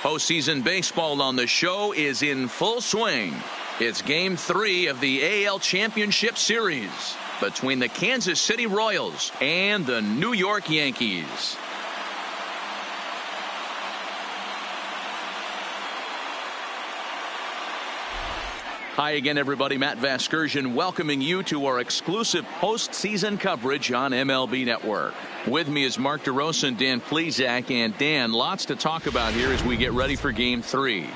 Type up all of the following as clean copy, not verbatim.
Postseason baseball on the show is in full swing. It's Game 3 of the AL Championship Series between the Kansas City Royals and the New York Yankees. Hi again, everybody. Matt Vasgersian welcoming you to our exclusive postseason coverage on MLB Network. With me is Mark DeRosa and Dan Plesac. And Dan, lots to talk about here as we get ready for Game 3.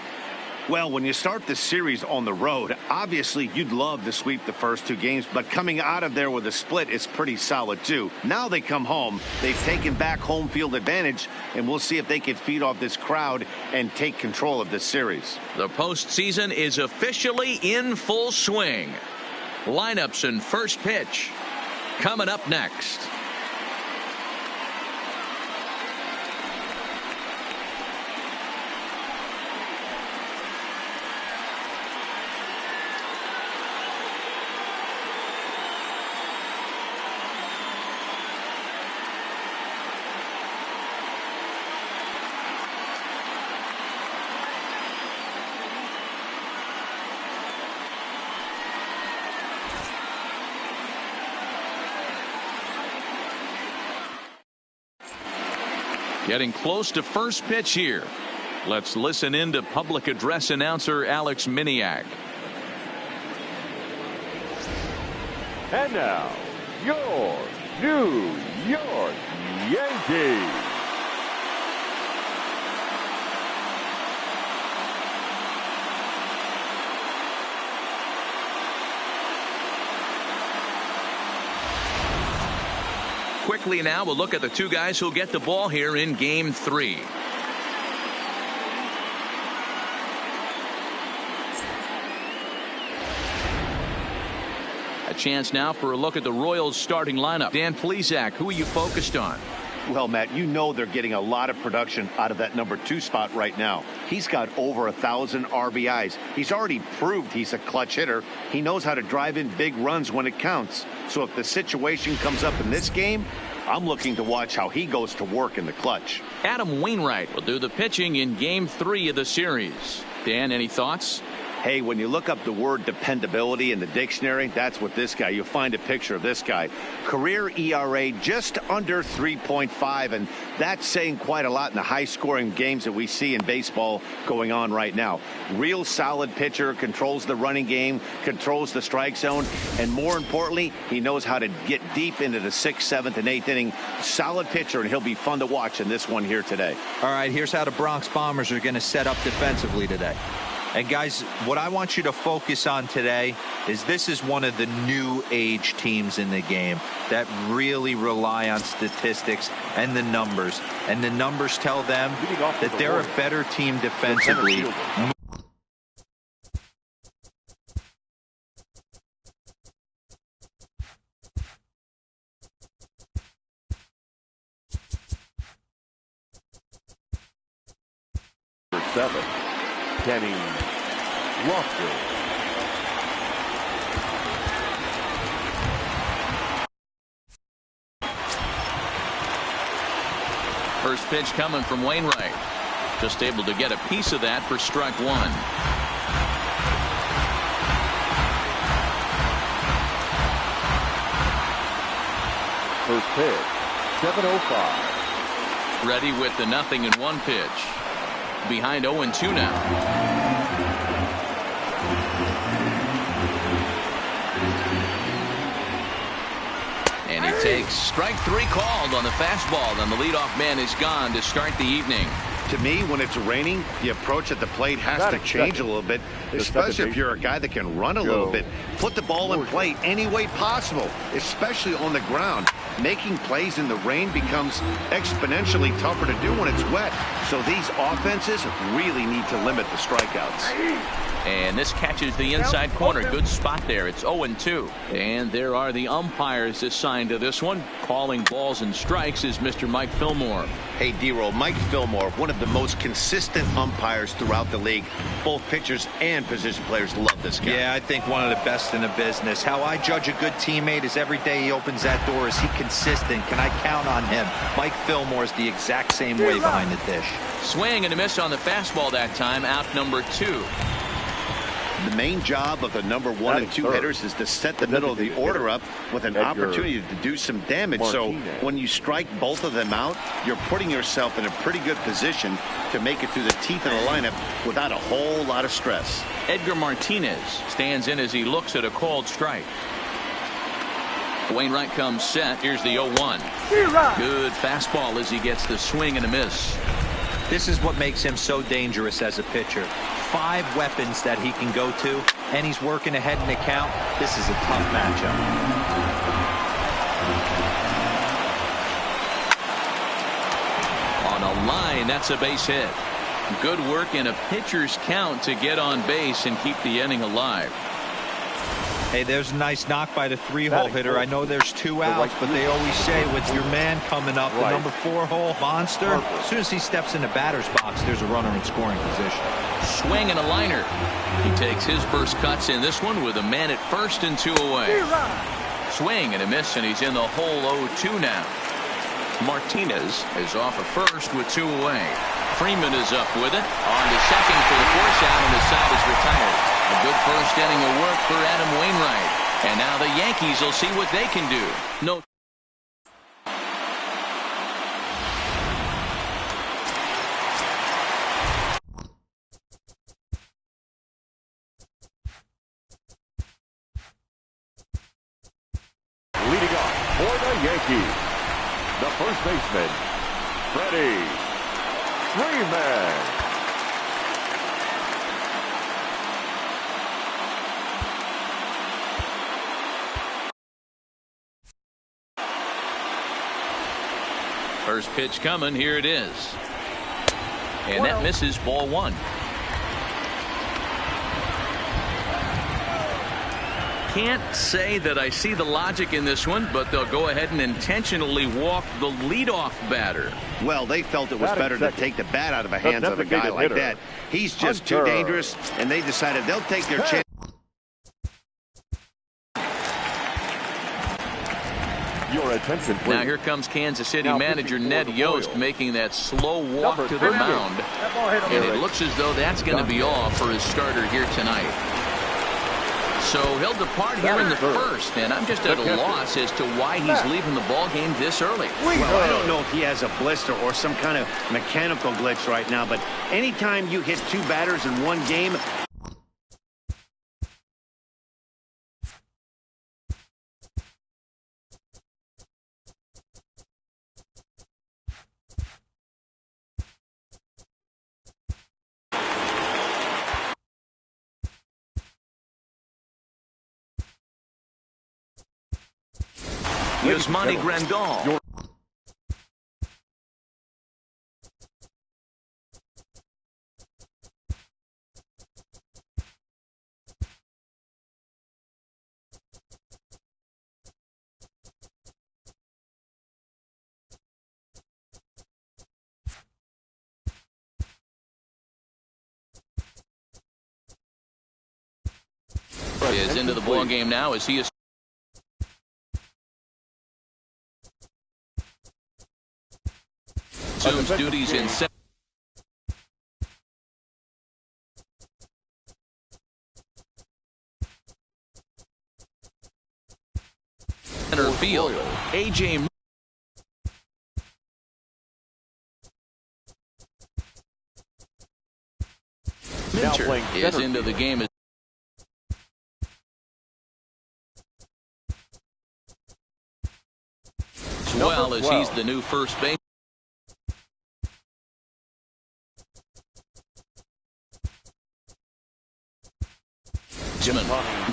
Well, when you start this series on the road, obviously you'd love to sweep the first two games, but coming out of there with a split is pretty solid too. Now they come home, they've taken back home field advantage, and we'll see if they can feed off this crowd and take control of this series. The postseason is officially in full swing. Lineups and first pitch coming up next. Getting close to first pitch here. Let's listen in to public address announcer Alex Miniak. And now, your New York Yankees. Quickly now, we'll look at the two guys who'll get the ball here in Game 3. A chance now for a look at the Royals starting lineup. Dan Plesac, who are you focused on? Well, Matt, you know they're getting a lot of production out of that number 2 spot right now. He's got over 1,000 RBIs. He's already proved he's a clutch hitter. He knows how to drive in big runs when it counts. So if the situation comes up in this game, I'm looking to watch how he goes to work in the clutch. Adam Wainwright will do the pitching in Game 3 of the series. Dan, any thoughts? Hey, when you look up the word dependability in the dictionary, that's what this guy, you'll find a picture of this guy. Career ERA just under 3.5, and that's saying quite a lot in the high-scoring games that we see in baseball going on right now. Real solid pitcher, controls the running game, controls the strike zone, and more importantly, he knows how to get deep into the 6th, 7th, and 8th inning. Solid pitcher, and he'll be fun to watch in this one here today. All right, here's how the Bronx Bombers are going to set up defensively today. And guys, what I want you to focus on today is this is one of the new age teams in the game that really rely on statistics and the numbers. And the numbers tell them that they're a better team defensively. Seven. Kenny Lofton. First pitch coming from Wainwright. Just able to get a piece of that for strike one. First pitch, 7:05. Ready with the 0-1 pitch. Behind 0-2 now. And he takes strike 3 called on the fastball, and the leadoff man is gone to start the evening. To me, when it's raining, the approach at the plate has to change a little bit, especially if you're a guy that can run a little bit. Put the ball in play any way possible, especially on the ground. Making plays in the rain becomes exponentially tougher to do when it's wet. So these offenses really need to limit the strikeouts. And this catches the inside corner. Good spot there. It's 0-2. And there are the umpires assigned to this one. Calling balls and strikes is Mr. Mike Fillmore. Hey, D-Roll, Mike Fillmore, one of the most consistent umpires throughout the league. Both pitchers and position players love this guy. Yeah, I think one of the best in the business. How I judge a good teammate is every day he opens that door. Is he consistent? Can I count on him? Mike Fillmore's the exact same way behind the dish. Swing and a miss on the fastball that time. Out number 2. The main job of the number 1 and 2 hitters is to set the middle of the order up with an opportunity to do some damage. So when you strike both of them out, you're putting yourself in a pretty good position to make it through the teeth of the lineup without a whole lot of stress. Edgar Martinez stands in as he looks at a called strike. Wainwright comes set. Here's the 0-1. Good fastball as he gets the swing and a miss. This is what makes him so dangerous as a pitcher. 5 weapons that he can go to, and he's working ahead in the count. This is a tough matchup. On a line, that's a base hit. Good work in a pitcher's count to get on base and keep the inning alive. Hey, there's a nice knock by the 3-hole hitter. I know there's 2 outs, but they always say with your man coming up, the number 4-hole monster, as soon as he steps in the batter's box, there's a runner in scoring position. Swing and a liner. He takes his first cuts in this one with a man at first and 2 away. Swing and a miss, and he's in the hole 0-2 now. Martinez is off at first with 2 away. Freeman is up with it. On to second for the force out, and the side is retired. A good first inning of work for Adam Wainwright. And now the Yankees will see what they can do. No. Leading off for the Yankees, the first baseman, Freddie Freeman. First pitch coming. Here it is. And that misses, ball 1. Can't say that I see the logic in this one, but they'll go ahead and intentionally walk the leadoff batter. Well, they felt it was better to take the bat out of the hands of a guy like that. He's just too dangerous, and they decided they'll take their chance. Your attention, please. Now here comes Kansas City manager Ned Yost making that slow walk to the mound. And it looks as though that's going to be all for his starter here tonight. So he'll depart here in the first, and I'm just at a loss as to why he's leaving the ball game this early. Well, I don't know if he has a blister or some kind of mechanical glitch right now, but anytime you hit 2 batters in one game, Yasmani Grandal. Is into the ball game now as he is. Assumes duties in center field. AJ Minter is into the game as well as he's the new first base.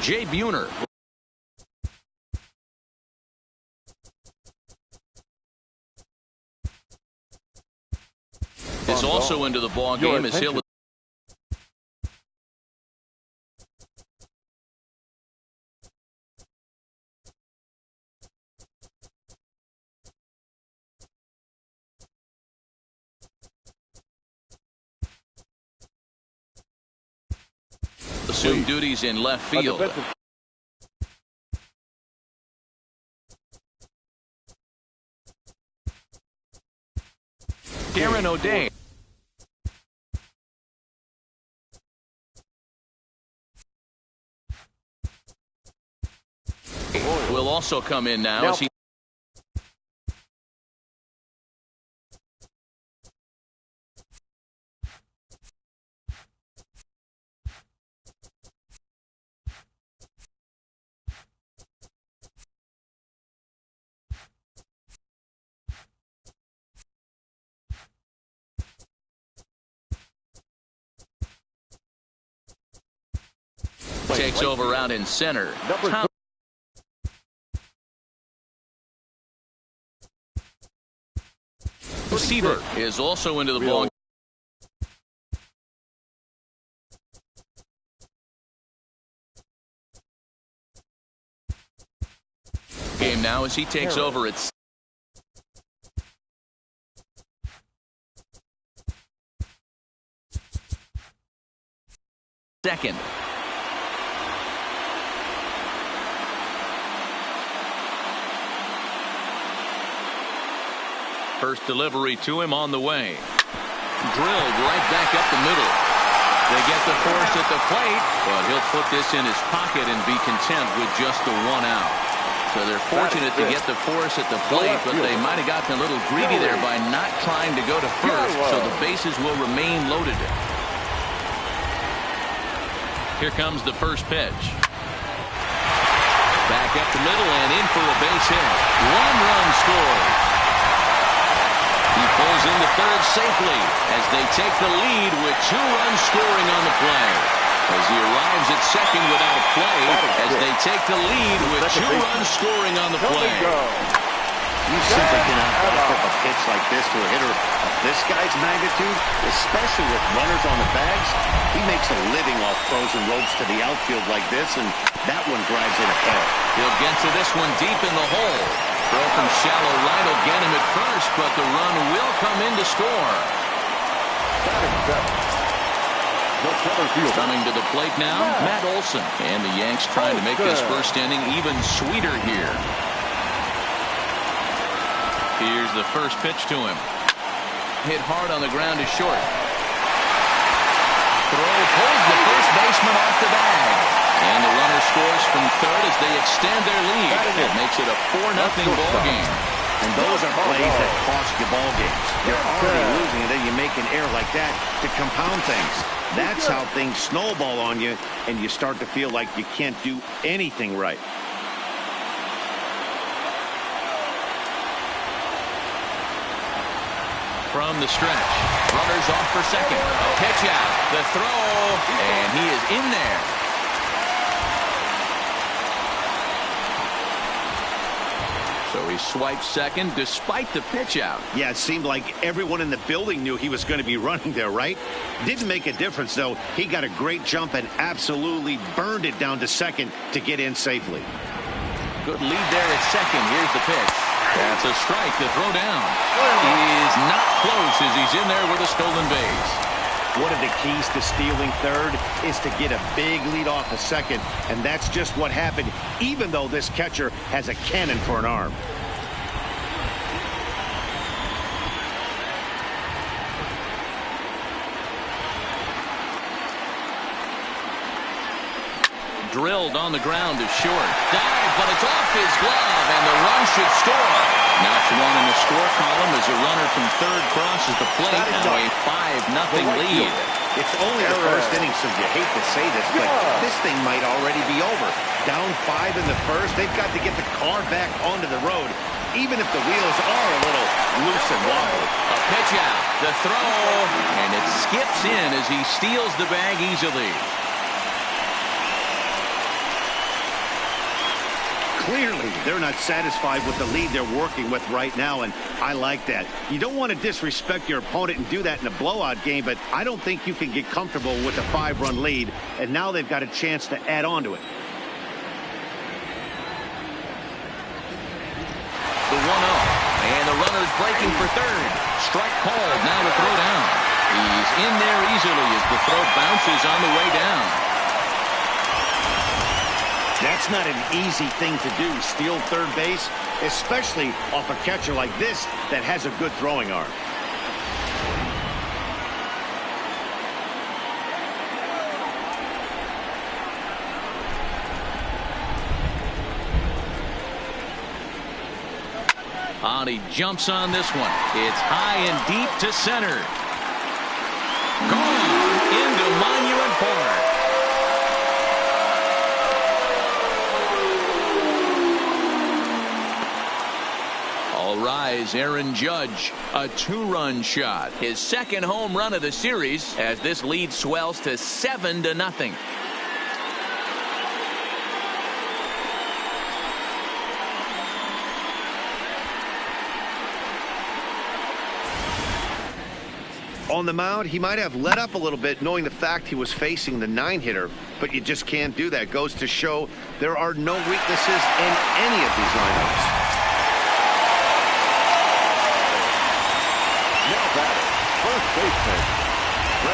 Jay Buhner. Is also into the ball game as he'll. assume duties in left field. Darren O'Day. Will also come in now as he takes over out in center. Receiver is also into the ball. Game now as he takes over at second. First delivery to him on the way. Drilled right back up the middle. They get the force at the plate, but he'll put this in his pocket and be content with just the 1 out. So they're fortunate to get the force at the plate, but they might have gotten a little greedy there by not trying to go to first, so the bases will remain loaded. Here comes the first pitch. Back up the middle and in for a base hit. 1 run scored. He pulls into third safely as they take the lead with 2 runs scoring on the play. As he arrives at second without a play, as they take the lead with 2 runs scoring on the play. You simply cannot offer up a pitch like this to a hitter of this guy's magnitude, especially with runners on the bags. He makes a living off throws and ropes to the outfield like this, and that one drives in a pair. He'll get to this one deep in the hole. Throw from shallow right will get him at first, but the run will come in to score. Coming to the plate now, Matt Olson. And the Yanks trying to make this first inning even sweeter here. Here's the first pitch to him. Hit hard on the ground to short. Throw pulls the first baseman off the bag. And the runner scores from third as they extend their lead. It makes it a 4-0 ball game. And those are plays that cost you ball games. You're already losing, and then you make an error like that to compound things. That's how things snowball on you, and you start to feel like you can't do anything right. From the stretch, runners off for second. A pitch out, the throw, and he is in there. So he swipes second despite the pitch out. Yeah, it seemed like everyone in the building knew he was going to be running there, right? Didn't make a difference, though. He got a great jump and absolutely burned it down to second to get in safely. Good lead there at second. Here's the pitch. That's a strike. The throw down. He's not close as he's in there with a stolen base. One of the keys to stealing third is to get a big lead off a second, and that's just what happened, even though this catcher has a cannon for an arm. Drilled on the ground to short. Dive, but it's off his glove, and the run should score. Notch one in the score column as a runner from third crosses the plate. Now a 5-0 lead. It's only the first inning, so you hate to say this, but this thing might already be over. Down 5 in the first, they've got to get the car back onto the road, even if the wheels are a little loose and wobbly. A pitch out, the throw, and it skips in as he steals the bag easily. Clearly, they're not satisfied with the lead they're working with right now, and I like that. You don't want to disrespect your opponent and do that in a blowout game, but I don't think you can get comfortable with a 5-run lead, and now they've got a chance to add on to it. The 1-0, and the runner's breaking for third. Strike called, now the throw down. He's in there easily as the throw bounces on the way down. That's not an easy thing to do, steal third base, especially off a catcher like this that has a good throwing arm. He jumps on this one. It's high and deep to center. Gone into Monument Park. All rise, Aaron Judge. A two-run shot. His second home run of the series as this lead swells to 7-0. On the mound, he might have let up a little bit knowing the fact he was facing the 9-hitter, but you just can't do that. Goes to show there are no weaknesses in any of these lineups. Now batting, first baseman,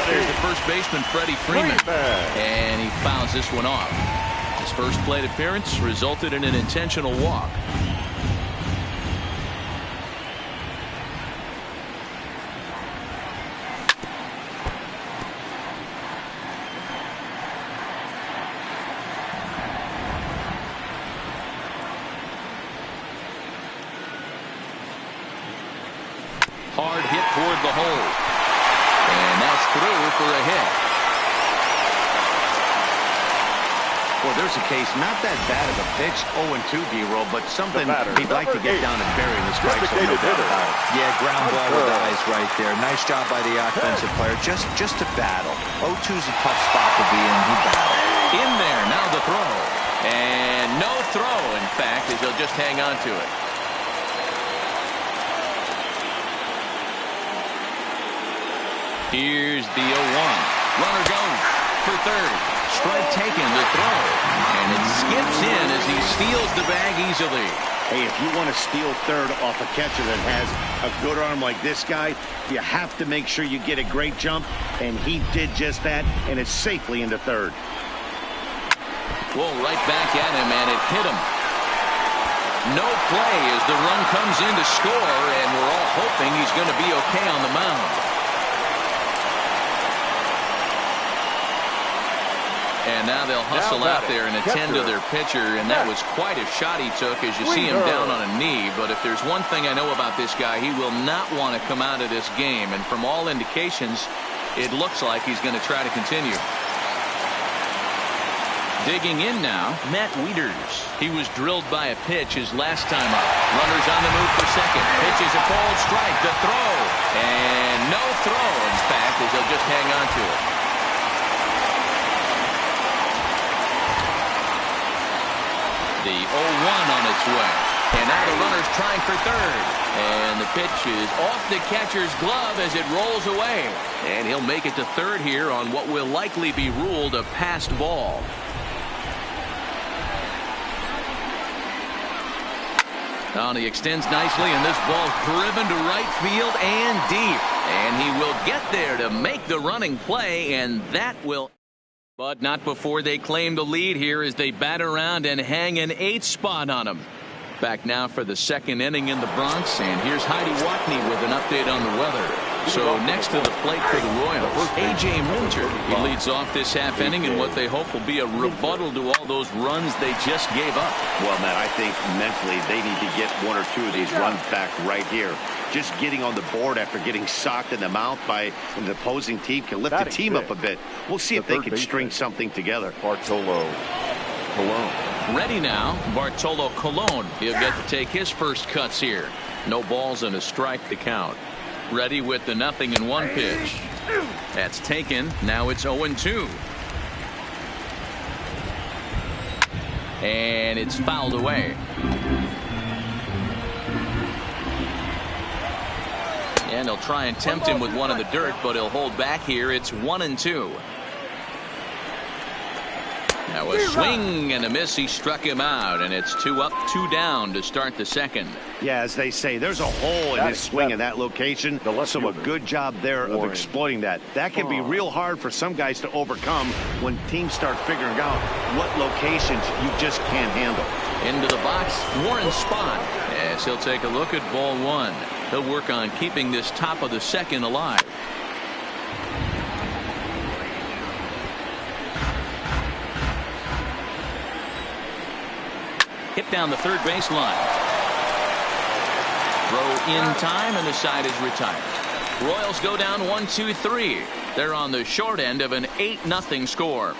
There's the first baseman, Freddie Freeman. And he fouls this one off. His first plate appearance resulted in an intentional walk. Hard hit toward the hole. And that's through for a hit. Well, there's a case, not that bad of a pitch, 0-2, D-roll, but something he'd like to get down and bury in the strike zone, no doubt about it. Yeah, ground ball with eyes right there. Nice job by the offensive player. Just to battle. 0-2's a tough spot to be in. He battled. In there, now the throw. And no throw, in fact, as he'll just hang on to it. Here's the 0-1. Runner goes for third. Strike taken, the throw. And it skips in as he steals the bag easily. Hey, if you want to steal third off a catcher that has a good arm like this guy, you have to make sure you get a great jump, and he did just that, and is safely into third. Whoa, right back at him, and it hit him. No play as the run comes in to score, and we're all hoping he's going to be okay on the mound. And now they'll hustle out there and attend to their pitcher, and that was quite a shot he took as you see him down on a knee. But if there's one thing I know about this guy, he will not want to come out of this game. And from all indications, it looks like he's going to try to continue. Digging in now, Matt Wieters. He was drilled by a pitch his last time up. Runners on the move for second. Pitch is a called strike. The throw. And no throw, in fact, as they'll just hang on to it. The 0-1 on its way. And now the runner's trying for third. And the pitch is off the catcher's glove as it rolls away. And he'll make it to third here on what will likely be ruled a passed ball. Now he extends nicely, and this ball driven to right field and deep. And he will get there to make the running play, and that will... But not before they claim the lead here as they bat around and hang an 8th spot on them. Back now for the second inning in the Bronx, and here's Heidi Watney with an update on the weather. So next to the plate for the Royals, A.J. Minter. He leads off this half inning in what they hope will be a rebuttal to all those runs they just gave up. Well, Matt, I think mentally they need to get one or two of these runs back right here. Just getting on the board after getting socked in the mouth by the opposing team can lift the team up a bit. We'll see if they can string something together. Bartolo Colon. Ready now, Bartolo Colon. He'll get to take his first cuts here. No balls and a strike to count. Ready with the 0-1 pitch. That's taken. Now it's 0-2. And it's fouled away. And they'll try and tempt him with one in the dirt, but he'll hold back here. It's 1-2. Now a swing and a miss. He struck him out, and it's 2 up, 2 down to start the second. Yeah, as they say, there's a hole in his swing in that location, so a good job there of exploiting that. That can be real hard for some guys to overcome when teams start figuring out what locations you just can't handle. Into the box, Warren Spahn, as he'll take a look at ball 1. He'll work on keeping this top of the second alive. Hit down the third baseline. Throw in time, and the side is retired. Royals go down 1-2-3. They're on the short end of an 8-0 score.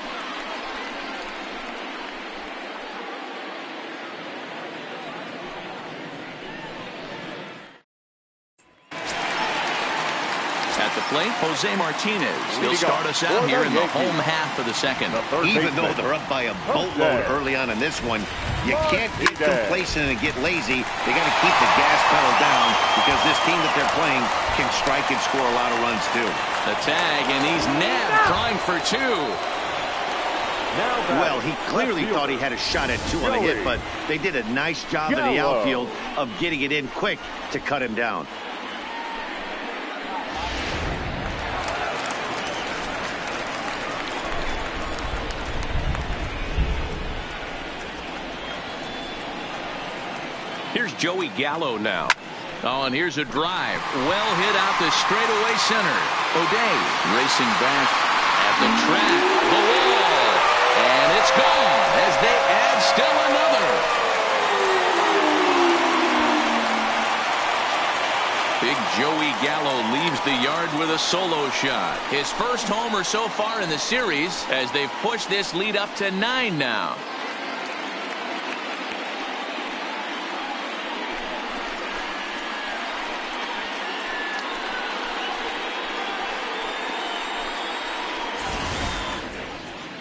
At the plate, Jose Martinez. He'll start us out here in the home half of the second. Even though they're up by a boatload early on in this one, you can't get complacent and get lazy. They got to keep the gas pedal down because this team that they're playing can strike and score a lot of runs too. The tag, and he's nabbed, trying for 2. Well, he clearly thought he had a shot at 2 on the hit, but they did a nice job in the outfield of getting it in quick to cut him down. Here's Joey Gallo now. Oh, and here's a drive. Well hit out the straightaway center. O'Day racing back at the track. The wall. And it's gone as they add still another. Big Joey Gallo leaves the yard with a solo shot. His first homer so far in the series as they've pushed this lead up to 9 now.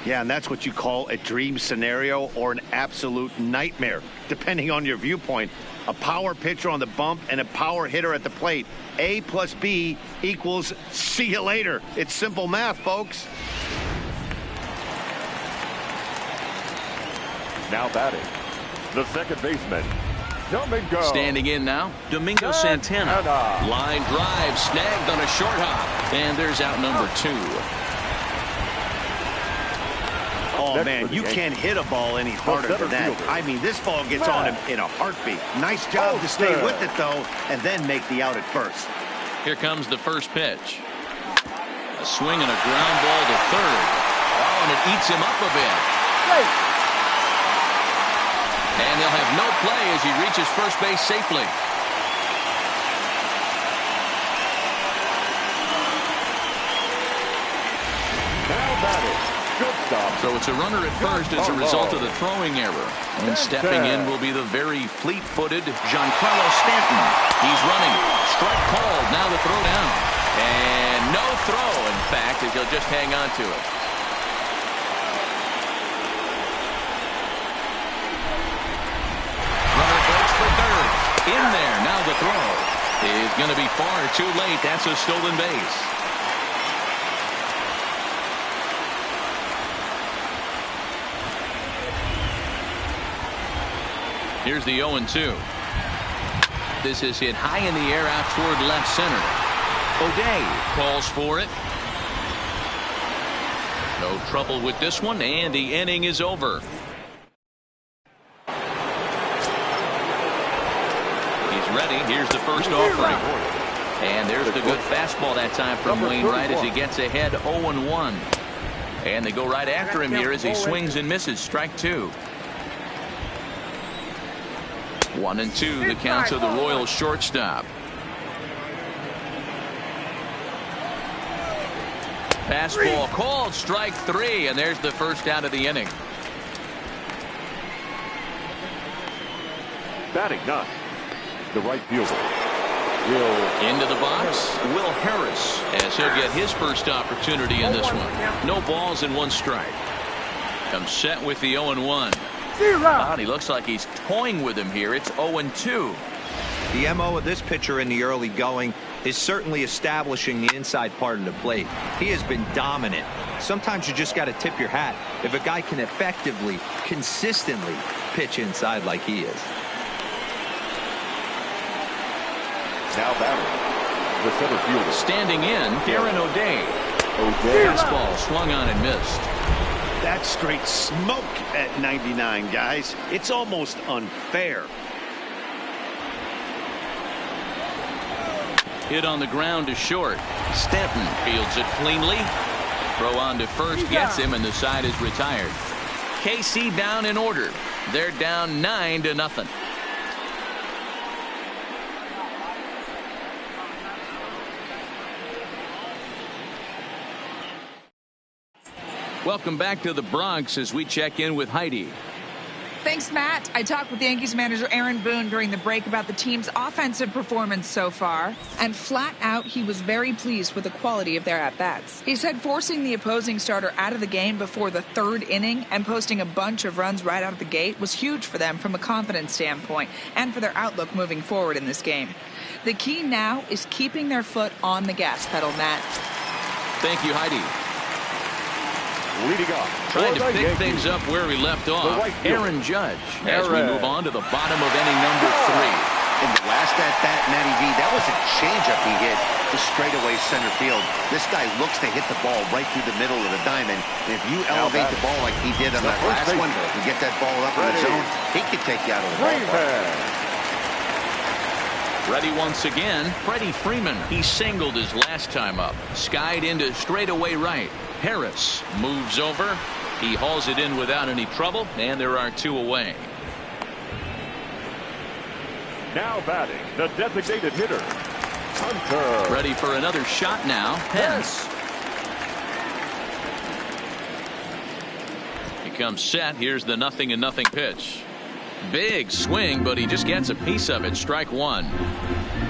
Yeah, and that's what you call a dream scenario or an absolute nightmare, depending on your viewpoint. A power pitcher on the bump and a power hitter at the plate. A plus B equals see you later. It's simple math, folks. Now batting, the second baseman, Domingo. Standing in now, Domingo Santana. Line drive, snagged on a short hop. And there's out number 2. Oh, man, you can't hit a ball any harder than that. I mean, this ball gets on him in a heartbeat. Nice job to stay with it, though, and then make the out at first. Here comes the first pitch. A swing and a ground ball to third. Oh, and it eats him up a bit. And they'll have no play as he reaches first base safely. Now batting. So it's a runner at first as a result of the throwing error. And stepping in will be the very fleet-footed Giancarlo Stanton. He's running. Strike called. Now the throw down. And no throw, in fact, as he'll just hang on to it. Runner breaks for third. In there. Now the throw is going to be far too late. That's a stolen base. Here's the 0-2. This is hit high in the air out toward left center. O'Day calls for it. No trouble with this one, and the inning is over. He's ready. Here's the first offering. And there's the good fastball that time from Wainwright as he gets ahead 0-1. And they go right after him here as he swings and misses. Strike 2. 1-2 the count of the Royals shortstop. Fastball called, strike 3, and there's the first out of the inning. Batting ninth, the right fielder. Into the box, Will Harris, as he'll get his first opportunity in this one. No balls and 1 strike. Comes set with the 0-1. God, he looks like he's toying with him here. It's 0-2. The MO of this pitcher in the early going is certainly establishing the inside part of the plate. He has been dominant. Sometimes you just got to tip your hat if a guy can effectively, consistently pitch inside like he is. Now batting, the center fielder. Standing in, Darren O'Day. Fastball swung on and missed. That's straight smoke at 99, guys. It's almost unfair. Hit on the ground to short. Stanton fields it cleanly. Throw on to first gets him, and the side is retired. KC down in order. They're down 9-0. Welcome back to the Bronx as we check in with Heidi. Thanks, Matt. I talked with Yankees manager Aaron Boone during the break about the team's offensive performance so far, and flat out, he was very pleased with the quality of their at-bats. He said forcing the opposing starter out of the game before the third inning and posting a bunch of runs right out of the gate was huge for them from a confidence standpoint and for their outlook moving forward in this game. The key now is keeping their foot on the gas pedal, Matt. Thank you, Heidi. Leading up, trying to pick things up where we left off, Aaron Judge, as we move on to the bottom of inning number 3. In the last at-bat, Matty V, that was a changeup he hit to straightaway center field. This guy looks to hit the ball right through the middle of the diamond. And if you elevate the ball like he did on that last one and get that ball up in the zone, he could take you out of the ballpark. Ready once again, Freddie Freeman. He singled his last time up. Skied into straightaway right. Harris moves over. He hauls it in without any trouble, and there are 2 away. Now batting, the designated hitter, Hunter. Ready for another shot now. Pence. He comes set. Here's the 0-0 pitch. Big swing, but he just gets a piece of it. Strike 1.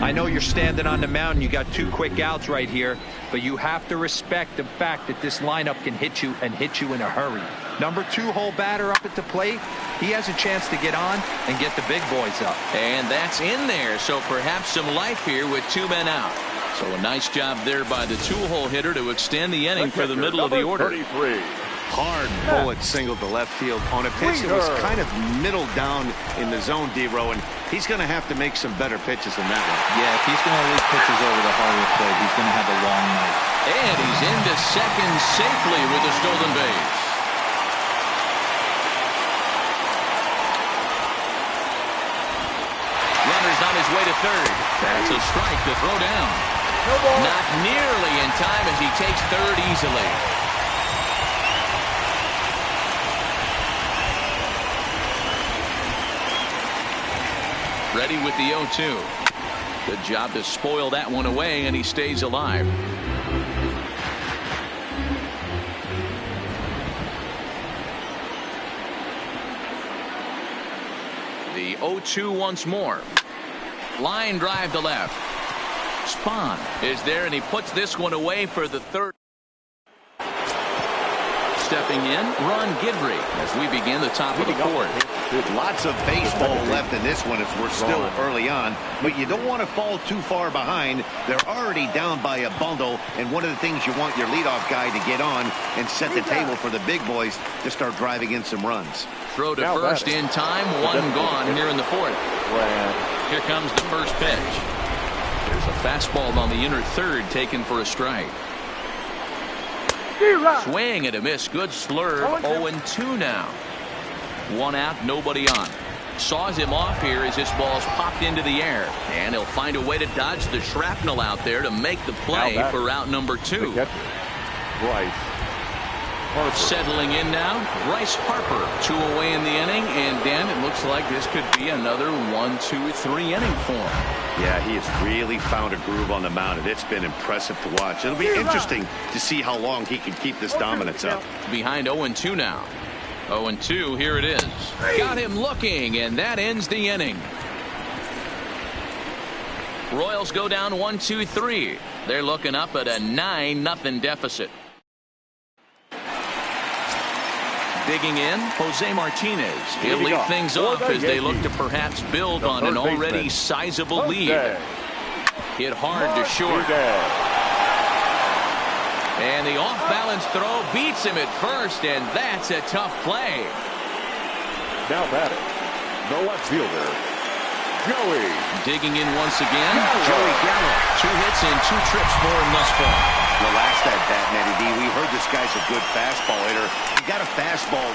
I know you're standing on the mound. You got 2 quick outs right here, but you have to respect the fact that this lineup can hit you and hit you in a hurry. Number 2-hole batter up at the plate. He has a chance to get on and get the big boys up. And that's in there, so perhaps some life here with 2 men out. So a nice job there by the 2-hole hitter to extend the inning for the middle of the order. 33. Hard bullet single to left field on a pitch that was kind of middle down in the zone, D-Row, and he's going to have to make some better pitches than that one. Yeah, if he's going to lead pitches over the harder plate, he's going to have a long night. And he's into second safely with a stolen base. Runner's on his way to third. That's a strike to throw down. Not nearly in time as he takes third easily. Ready with the 0-2. Good job to spoil that one away, and he stays alive. The 0-2 once more. Line drive to left. Spahn is there, and he puts this one away for the third. Stepping in, Ron Guidry as we begin the top of the 4th. Lots of baseball left in this one as we're still early on, but you don't want to fall too far behind. They're already down by a bundle, and one of the things you want your leadoff guy to get on and set the table for the big boys to start driving in some runs. Throw to first in time, 1 gone here in the 4th. Here comes the first pitch. There's a fastball on the inner third taken for a strike. Swing and a miss. Good slurve. 0-2 now. 1 out, nobody on. Saws him off here as this ball's popped into the air. And he'll find a way to dodge the shrapnel out there to make the play for out number 2. Bryce Harper. Settling in now, Bryce Harper. 2 away in the inning, and Dan, it looks like this could be another 1, 2, 3 inning for him. Yeah, he has really found a groove on the mound, and it's been impressive to watch. It'll be interesting to see how long he can keep this dominance up. Behind 0-2 now. 0-2, here it is. Got him looking, and that ends the inning. Royals go down 1-2-3. They're looking up at a 9-0 deficit. Digging in, Jose Martinez. He'll lead things off as they look to perhaps build on an already sizable lead. Hit hard to short. And the off-balance throw beats him at first, and that's a tough play. Now batting, the left fielder, Joey. Digging in once again, Joey Gallo. 2 hits and 2 trips for him thus far. The last at bat, Matty D, we heard this guy's a good fastball hitter. He got a fastball.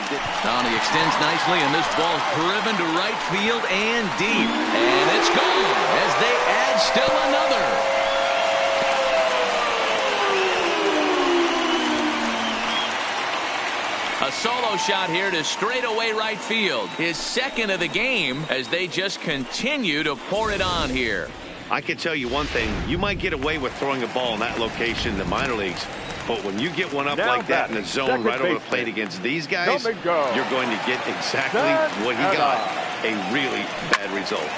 Now he extends nicely, and this ball driven to right field and deep. And it's gone as they add still another. A solo shot here to straightaway right field. His second of the game as they just continue to pour it on here. I can tell you one thing. You might get away with throwing a ball in that location in the minor leagues, but when you get one up like that in the zone right over the plate against these guys, you're going to get exactly what he got. A really bad result.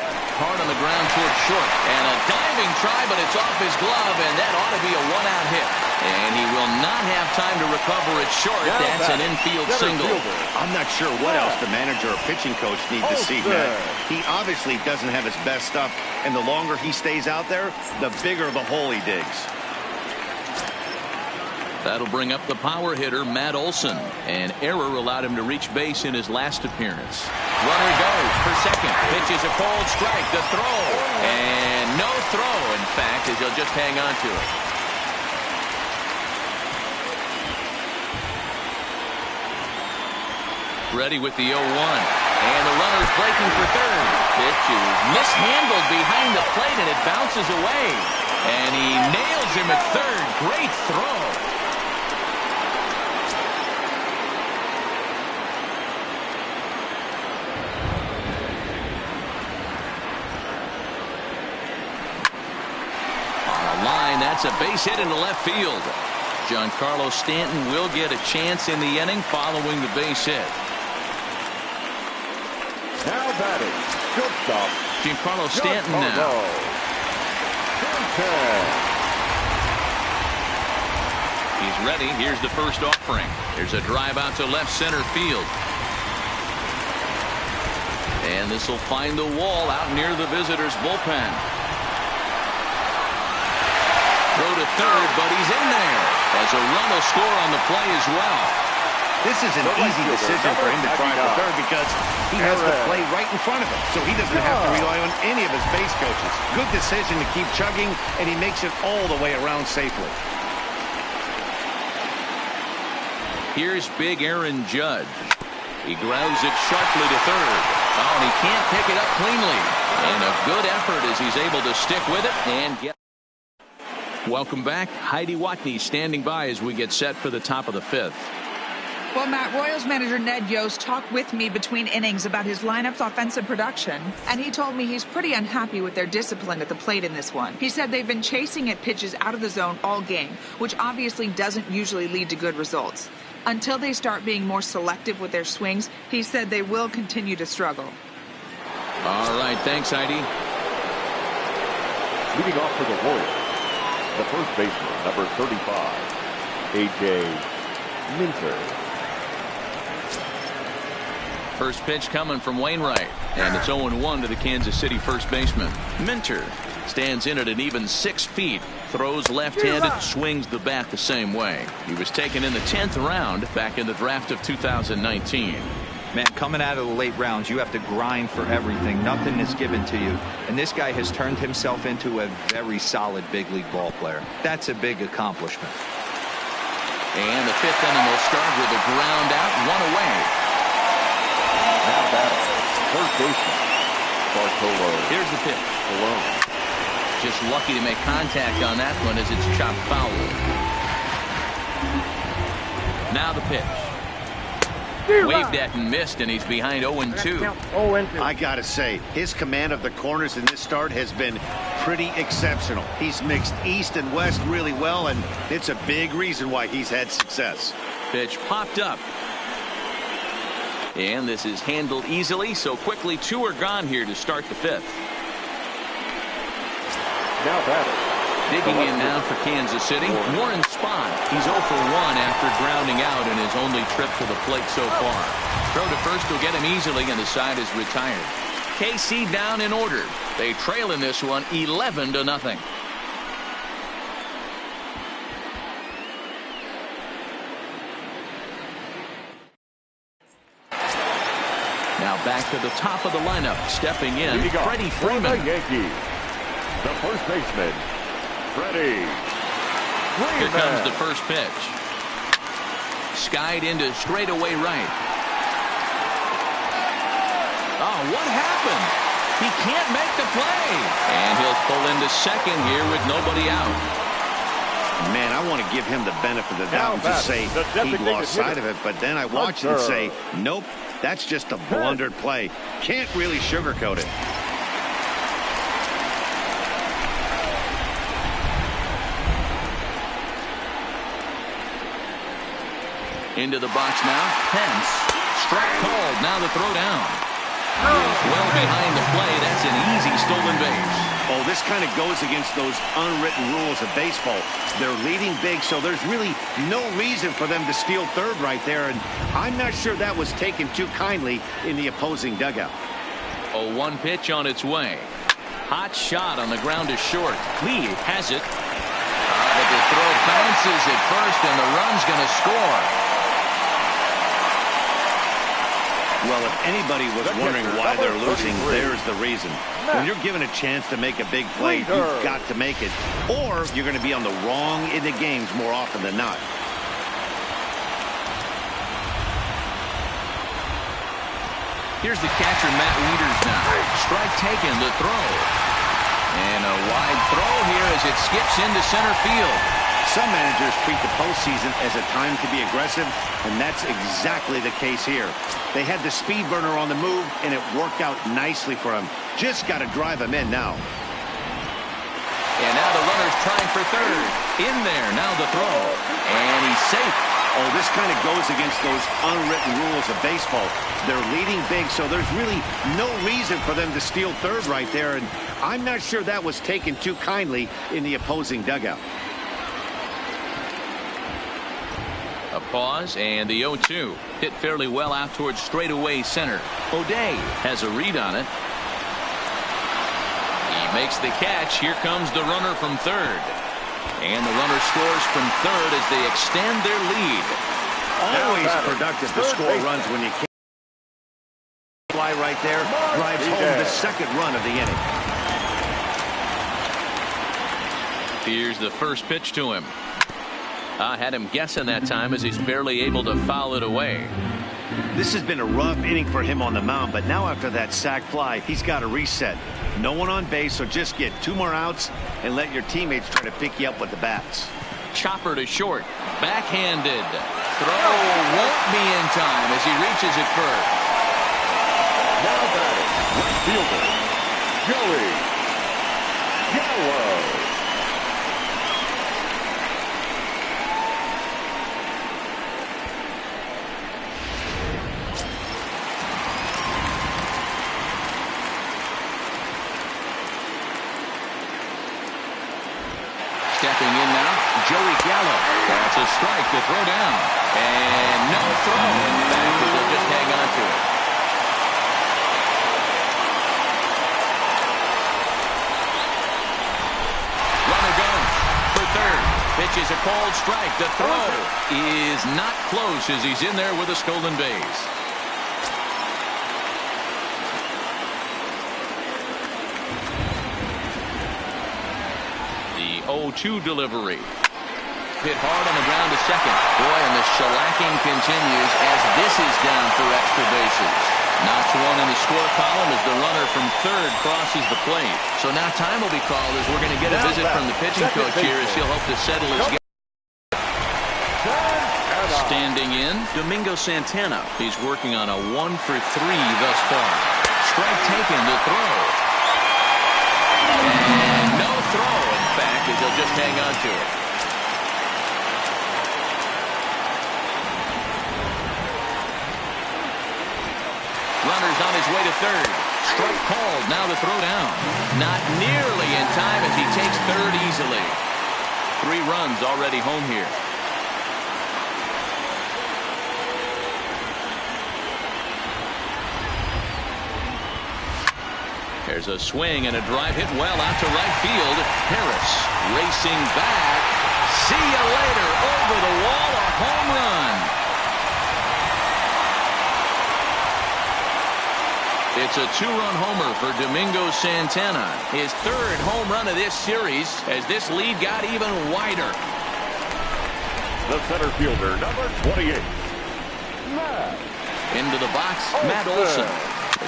Hard on the ground towards short. And a diving try, but it's off his glove, and that ought to be a 1-out hit. And he will not have time to recover it short. That's an infield single. I'm not sure what else the manager or pitching coach need to see, Matt. He obviously doesn't have his best stuff, and the longer he stays out there, the bigger the hole he digs. That'll bring up the power hitter, Matt Olson. An error allowed him to reach base in his last appearance. Runner goes for second. Pitches a cold strike. The throw. And no throw, in fact, as he'll just hang on to it. Ready with the 0-1. And the runner's breaking for third. Pitch is mishandled behind the plate, and it bounces away. And he nails him at third. Great throw. That's a base hit into left field. Giancarlo Stanton will get a chance in the inning following the base hit. Now batting, shortstop, Giancarlo Stanton now. He's ready. Here's the first offering. There's a drive out to left center field. And this will find the wall out near the visitors' bullpen. Throw to third, but he's in there. As a run will score on the play as well. This is an easy decision for him to try for third because he has the play right in front of him, so he doesn't have to rely on any of his base coaches. Good decision to keep chugging, and he makes it all the way around safely. Here's big Aaron Judge. He grounds it sharply to third. Oh, and he can't pick it up cleanly. And a good effort as he's able to stick with it and get. Welcome back. Heidi Watney standing by as we get set for the top of the 5th. Well, Matt, Royals manager Ned Yost talked with me between innings about his lineup's offensive production, and he told me he's pretty unhappy with their discipline at the plate in this one. He said they've been chasing at pitches out of the zone all game, which obviously doesn't usually lead to good results. Until they start being more selective with their swings, he said they will continue to struggle. All right, thanks, Heidi. Leading off for the Royals, the first baseman, number 35, A.J. Minter. First pitch coming from Wainwright, and it's 0-1 to the Kansas City first baseman. Minter stands in at an even 6 feet, throws left-handed, swings the bat the same way. He was taken in the 10th round back in the draft of 2019. Man, coming out of the late rounds, you have to grind for everything. Nothing is given to you. And this guy has turned himself into a very solid big league ball player. That's a big accomplishment. And the 5th inning will start with a ground out, 1 away. Now batting, first baseman, Bartolo. Here's the pitch. Alone. Just lucky to make contact on that one as it's chopped foul. Now the pitch. Waved at and missed, and he's behind 0-2. I gotta say, his command of the corners in this start has been pretty exceptional. He's mixed east and west really well, and it's a big reason why he's had success. Pitch popped up. And this is handled easily, so quickly 2 are gone here to start the 5th. Now batting. Digging in now for Kansas City, Warren Spahn. He's 0 for 1 after grounding out in his only trip to the plate so far. Throw to first will get him easily, and the side is retired. KC down in order. They trail in this one 11-0. Now back to the top of the lineup. Stepping in, Freddie For Freeman. the Yankees, the first baseman, Freddie Freeman. Here comes the first pitch. Skied into straightaway right. Oh, what happened? He can't make the play. And he'll pull into second here with nobody out. Man, I want to give him the benefit of the doubt and just say he lost sight of it. But then I watch it and say, nope, that's just a blundered play. Can't really sugarcoat it. Into the box now. Pence. Strike called. Now the throw down. Well behind the play. That's an easy stolen base. Oh, this kind of goes against those unwritten rules of baseball. They're leading big, so there's really no reason for them to steal third right there. And I'm not sure that was taken too kindly in the opposing dugout. Oh, one pitch on its way. Hot shot on the ground to short. Lee has it. But the throw bounces at first, and the run's going to score. Well, if anybody was wondering why they're losing, there's the reason. When you're given a chance to make a big play, you've got to make it. Or you're going to be on the wrong end of games more often than not. Here's the catcher, Matt Wieters now. Strike taken, the throw. And a wide throw here as it skips into center field. Some managers treat the postseason as a time to be aggressive, and that's exactly the case here. They had the speed burner on the move, and it worked out nicely for him. Just got to drive him in now. And now the runner's trying for third. In there, now the throw. And he's safe. Oh, this kind of goes against those unwritten rules of baseball. They're leading big, so there's really no reason for them to steal third right there, and I'm not sure that was taken too kindly in the opposing dugout. A pause, and the 0-2. Hit fairly well out towards straightaway center. O'Day has a read on it. He makes the catch. Here comes the runner from third. And the runner scores from third as they extend their lead. Always productive to score runs when you can't. Fly right there drives home the second run of the inning. Here's the first pitch to him. I had him guessing that time as he's barely able to foul it away. This has been a rough inning for him on the mound, but now after that sac fly, he's got to reset. No one on base, so just get 2 more outs and let your teammates try to pick you up with the bats. Chopper to short. Backhanded. Throw won't be in time as he reaches it first. Now batting, right fielder, Joey Gallo. Stepping in now, Joey Gallo. That's a strike to throw down. And no throw. In fact, they'll just hang on to it. Runner goes for third. Pitch is a called strike. The throw is not close as he's in there with a stolen base. The 0-2 delivery. Hit hard on the ground to second. Boy, and the shellacking continues as this is down for extra bases. Notch one in the score column as the runner from third crosses the plate. So now time will be called as we're going to get a visit from the pitching coach here as he'll hope to settle his game. Standing in, Domingo Santana. He's working on a 1 for 3 thus far. Strike taken to throw. And no throw, in fact, as he'll just hang on to it. Runner's on his way to third. Strike called. Now the throw down. Not nearly in time as he takes third easily. 3 runs already home here. There's a swing and a drive hit well out to right field. Harris racing back. See you later. Over the wall, a home run. It's a two-run homer for Domingo Santana. His third home run of this series as this lead got even wider. The center fielder, number 28. Matt. Into the box, Matt Olson.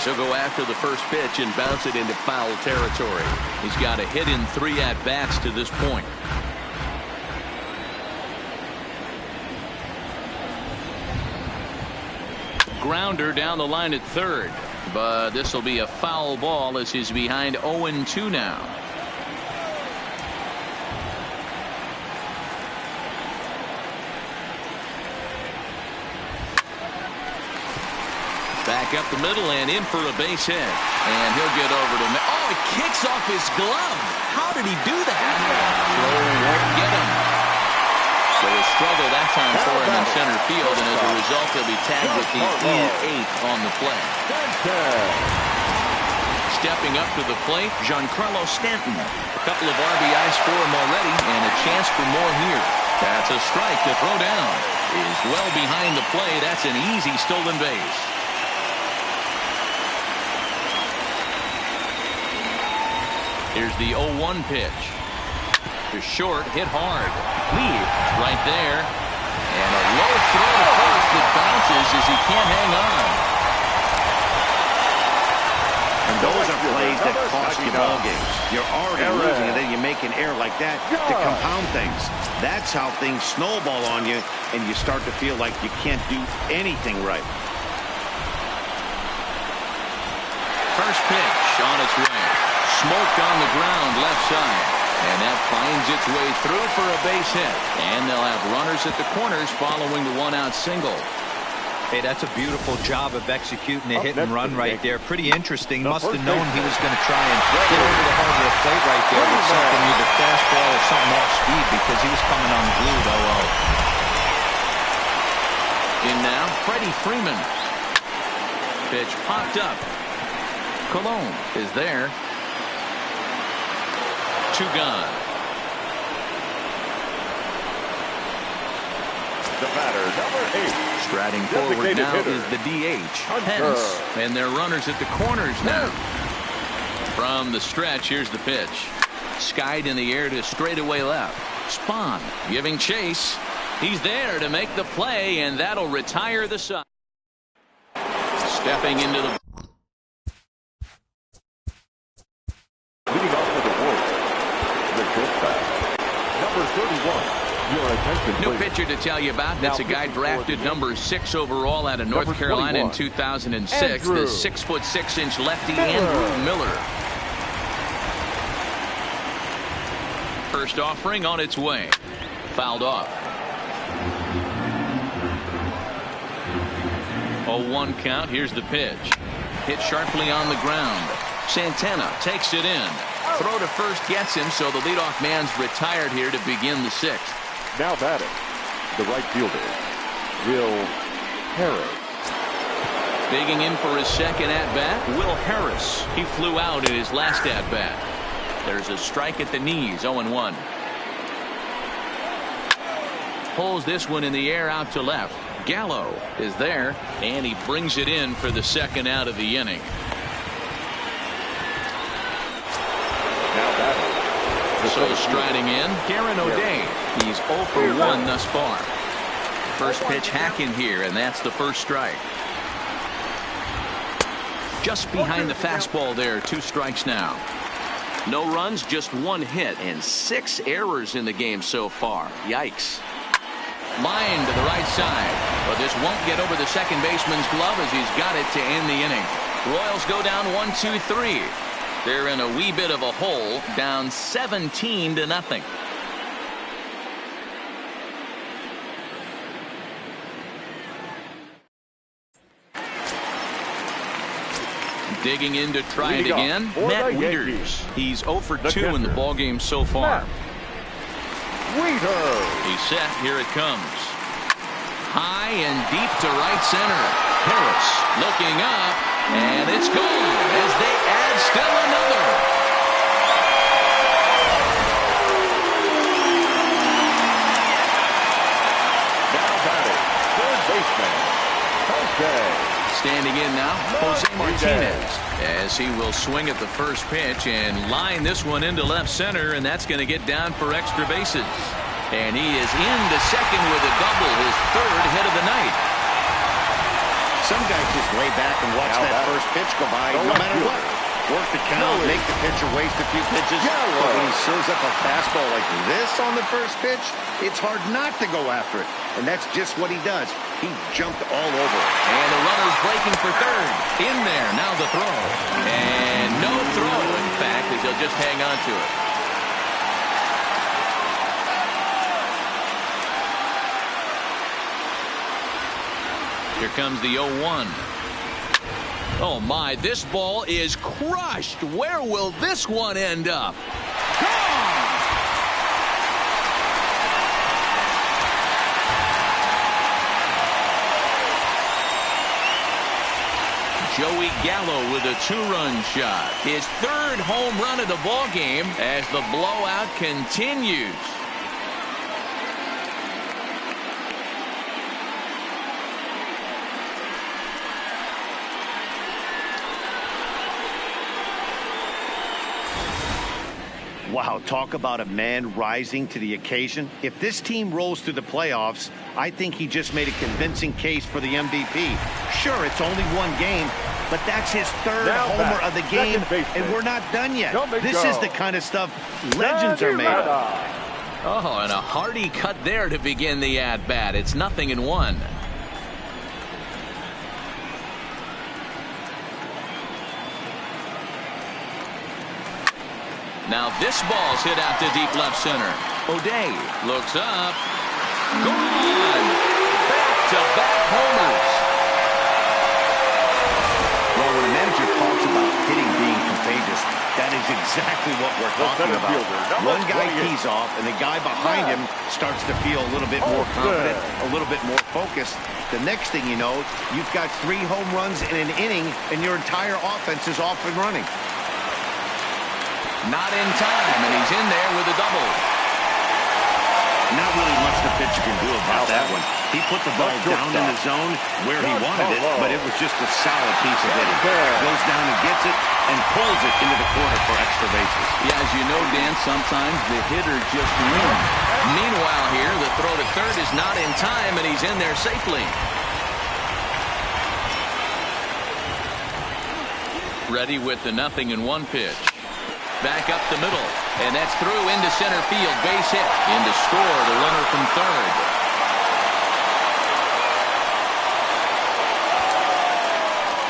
He'll go after the first pitch and bounce it into foul territory. He's got a hit in 3 at-bats to this point. Grounder down the line at third. But this will be a foul ball as he's behind 0-2 now. Back up the middle and in for a base hit. And he'll get over to... Oh, it kicks off his glove. How did he do that? Throw won't get him. So a struggle that time for him in center field, and as a result, he'll be tagged with the in-8 on the play. Stepping up to the plate, Giancarlo Stanton. A couple of RBIs for him already, and a chance for more here. That's a strike to throw down. Is well behind the play. That's an easy stolen base. Here's the 0-1 pitch. To short, hit hard. Lead right there. And a low throw to first that bounces as he can't hang on. And those are plays that cost you ball games. You're already losing, and then you make an error like that to compound things. That's how things snowball on you, and you start to feel like you can't do anything right. First pitch on its way. Smoked on the ground left side. And that finds its way through for a base hit. And they'll have runners at the corners following the one-out single. Hey, that's a beautiful job of executing a hit and run right there. Pretty interesting. Must have known he was going to try and get over the heart of the plate right there with something, either fastball or something off speed, because he was coming unglued. 0-0. In now, Freddie Freeman. Pitch popped up. Colon is there. 2 gone. The batter, number 8. Striding forward now is the DH, Pence. And they're runners at the corners now. From the stretch, here's the pitch. Skied in the air to straightaway left. Spahn giving chase. He's there to make the play, and that'll retire the side. Stepping into the... Leading off with the Warriors, the pitchback, number 31. Your attention, New please. pitcher to tell you about. That's a guy drafted number 6 overall out of North Carolina in 2006. Andrew. The 6'6" lefty Andrew Miller. First offering on its way. Fouled off. 0-1 count. Here's the pitch. Hit sharply on the ground. Santana takes it in. Throw to first gets him, so the leadoff man's retired here to begin the 6th. Now batting, the right fielder, Will Harris. Digging in for his second at-bat, Will Harris. He flew out in his last at-bat. There's a strike at the knees, 0-1. Pulls this one in the air out to left. Gallo is there, and he brings it in for the second out of the inning. Now batting. So striding in, Karen O'Day. He's 0 for 1 thus far. First pitch hacking here, and that's the first strike. Just behind the fastball there, 2 strikes now. No runs, just 1 hit, and 6 errors in the game so far. Yikes. Line to the right side, but this won't get over the second baseman's glove as he's got it to end the inning. Royals go down 1-2-3. They're in a wee bit of a hole, down 17-0. Digging in to try it again, Matt Wieters. He's 0 for 2 in the ballgame so far. He's set. Here it comes. High and deep to right center. Harris looking up, and it's gone as they add still another. Now batting, third baseman, Jose. Standing in now, Jose Martinez. as he will swing at the first pitch and line this one into left center, and that's going to get down for extra bases. And he is into second with a double, his third hit of the night. Some guys just lay back and watch that first pitch go by no matter what. Work the count, make the pitcher waste a few pitches. But when he serves up a fastball like this on the first pitch, it's hard not to go after it. And that's just what he does. He jumped all over it. And the runner's breaking for third. In there, now the throw. And no throw, in fact, as he'll just hang on to it. Here comes the 0-1. Oh my, this ball is crushed. Where will this one end up? Gone! Joey Gallo with a two-run shot. His third home run of the ball game as the blowout continues. Wow, talk about a man rising to the occasion. If this team rolls through the playoffs, I think he just made a convincing case for the MVP. Sure, it's only one game, but that's his third homer of the game, and we're not done yet. This is the kind of stuff legends are made of. Oh, and a hearty cut there to begin the at-bat. It's 0-1. Now this ball's hit out to deep left center. O'Day looks up. Gone! Back-to-back homers. Well, when a manager talks about hitting being contagious, that is exactly what we're talking about. One guy tees off, and the guy behind him starts to feel a little bit more confident, a little bit more focused. The next thing you know, you've got 3 home runs in an inning, and your entire offense is off and running. Not in time, and he's in there with a double. Not really much the pitcher can do about that one. He put the ball down in the zone where he wanted it, but it was just a solid piece of hitting. Goes down and gets it and pulls it into the corner for extra bases. Yeah, as you know, Dan, sometimes the hitter just wins. Meanwhile here, the throw to third is not in time, and he's in there safely. Ready with the 0-1 pitch. Back up the middle, and that's through into center field. Base hit. In to score the runner from third.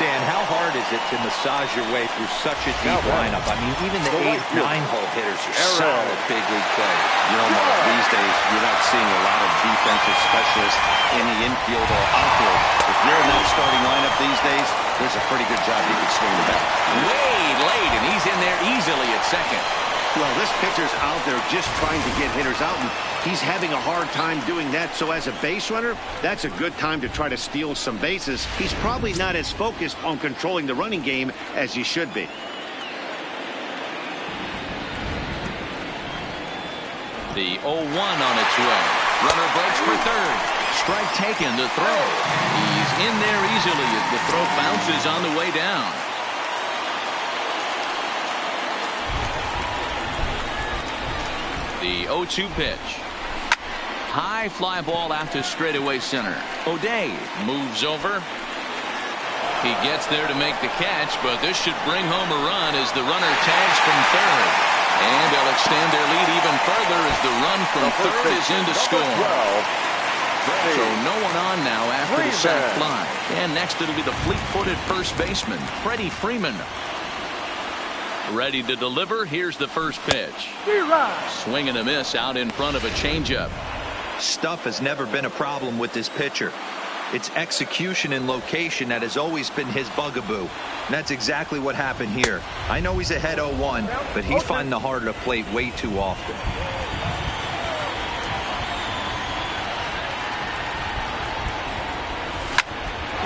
Dan, how hard is it to massage your way through such a deep lineup? I mean, even the 8th, 9-hole hitters are solid big league players. You know, Mark, these days you're not seeing a lot of defensive specialists in the infield or outfield. If you're in that starting lineup these days, there's a pretty good job you can swing the bat. Way late, and he's in there easily at second. Well, this pitcher's out there just trying to get hitters out, and he's having a hard time doing that. So as a base runner, that's a good time to try to steal some bases. He's probably not as focused on controlling the running game as he should be. The 0-1 on its way. Runner breaks for third. Strike taken, the throw. He's in there easily as the throw bounces on the way down. The 0-2 pitch. High fly ball out to straightaway center. O'Day moves over. He gets there to make the catch, but this should bring home a run as the runner tags from third. And they'll extend their lead even further as the run from third is in to score. So no one on now after the sac fly. And next it'll be the fleet-footed first baseman, Freddie Freeman. Ready to deliver. Here's the first pitch. Swing and a miss out in front of a changeup. Stuff has never been a problem with this pitcher. It's execution and location that has always been his bugaboo. And that's exactly what happened here. I know he's ahead 0-1, but he's finding the heart of the plate way too often.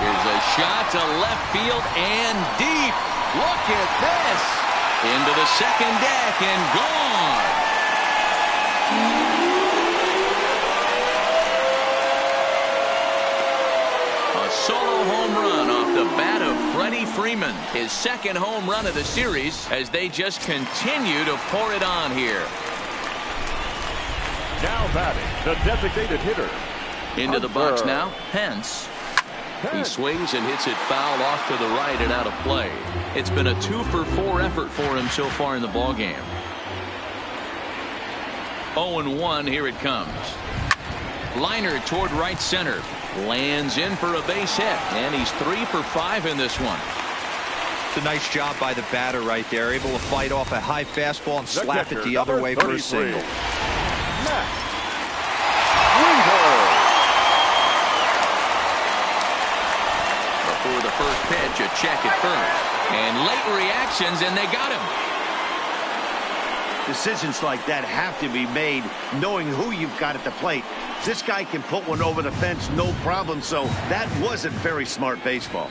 Here's a shot to left field and deep. Look at this. Into the second deck and gone. A solo home run off the bat of Freddie Freeman. Freeman, his second home run of the series as they just continue to pour it on here. Now batting, the designated hitter. Into the box now, Pence. He swings and hits it foul off to the right and out of play. It's been a 2-for-4 effort for him so far in the ballgame. 0-1, here it comes. Liner toward right center. Lands in for a base hit, and he's 3 for 5 in this one. It's a nice job by the batter right there, able to fight off a high fastball and slap it the other way for a single. Before the first pitch, a check at first. And late reactions, and they got him. Decisions like that have to be made knowing who you've got at the plate. This guy can put one over the fence, no problem, so that wasn't very smart baseball.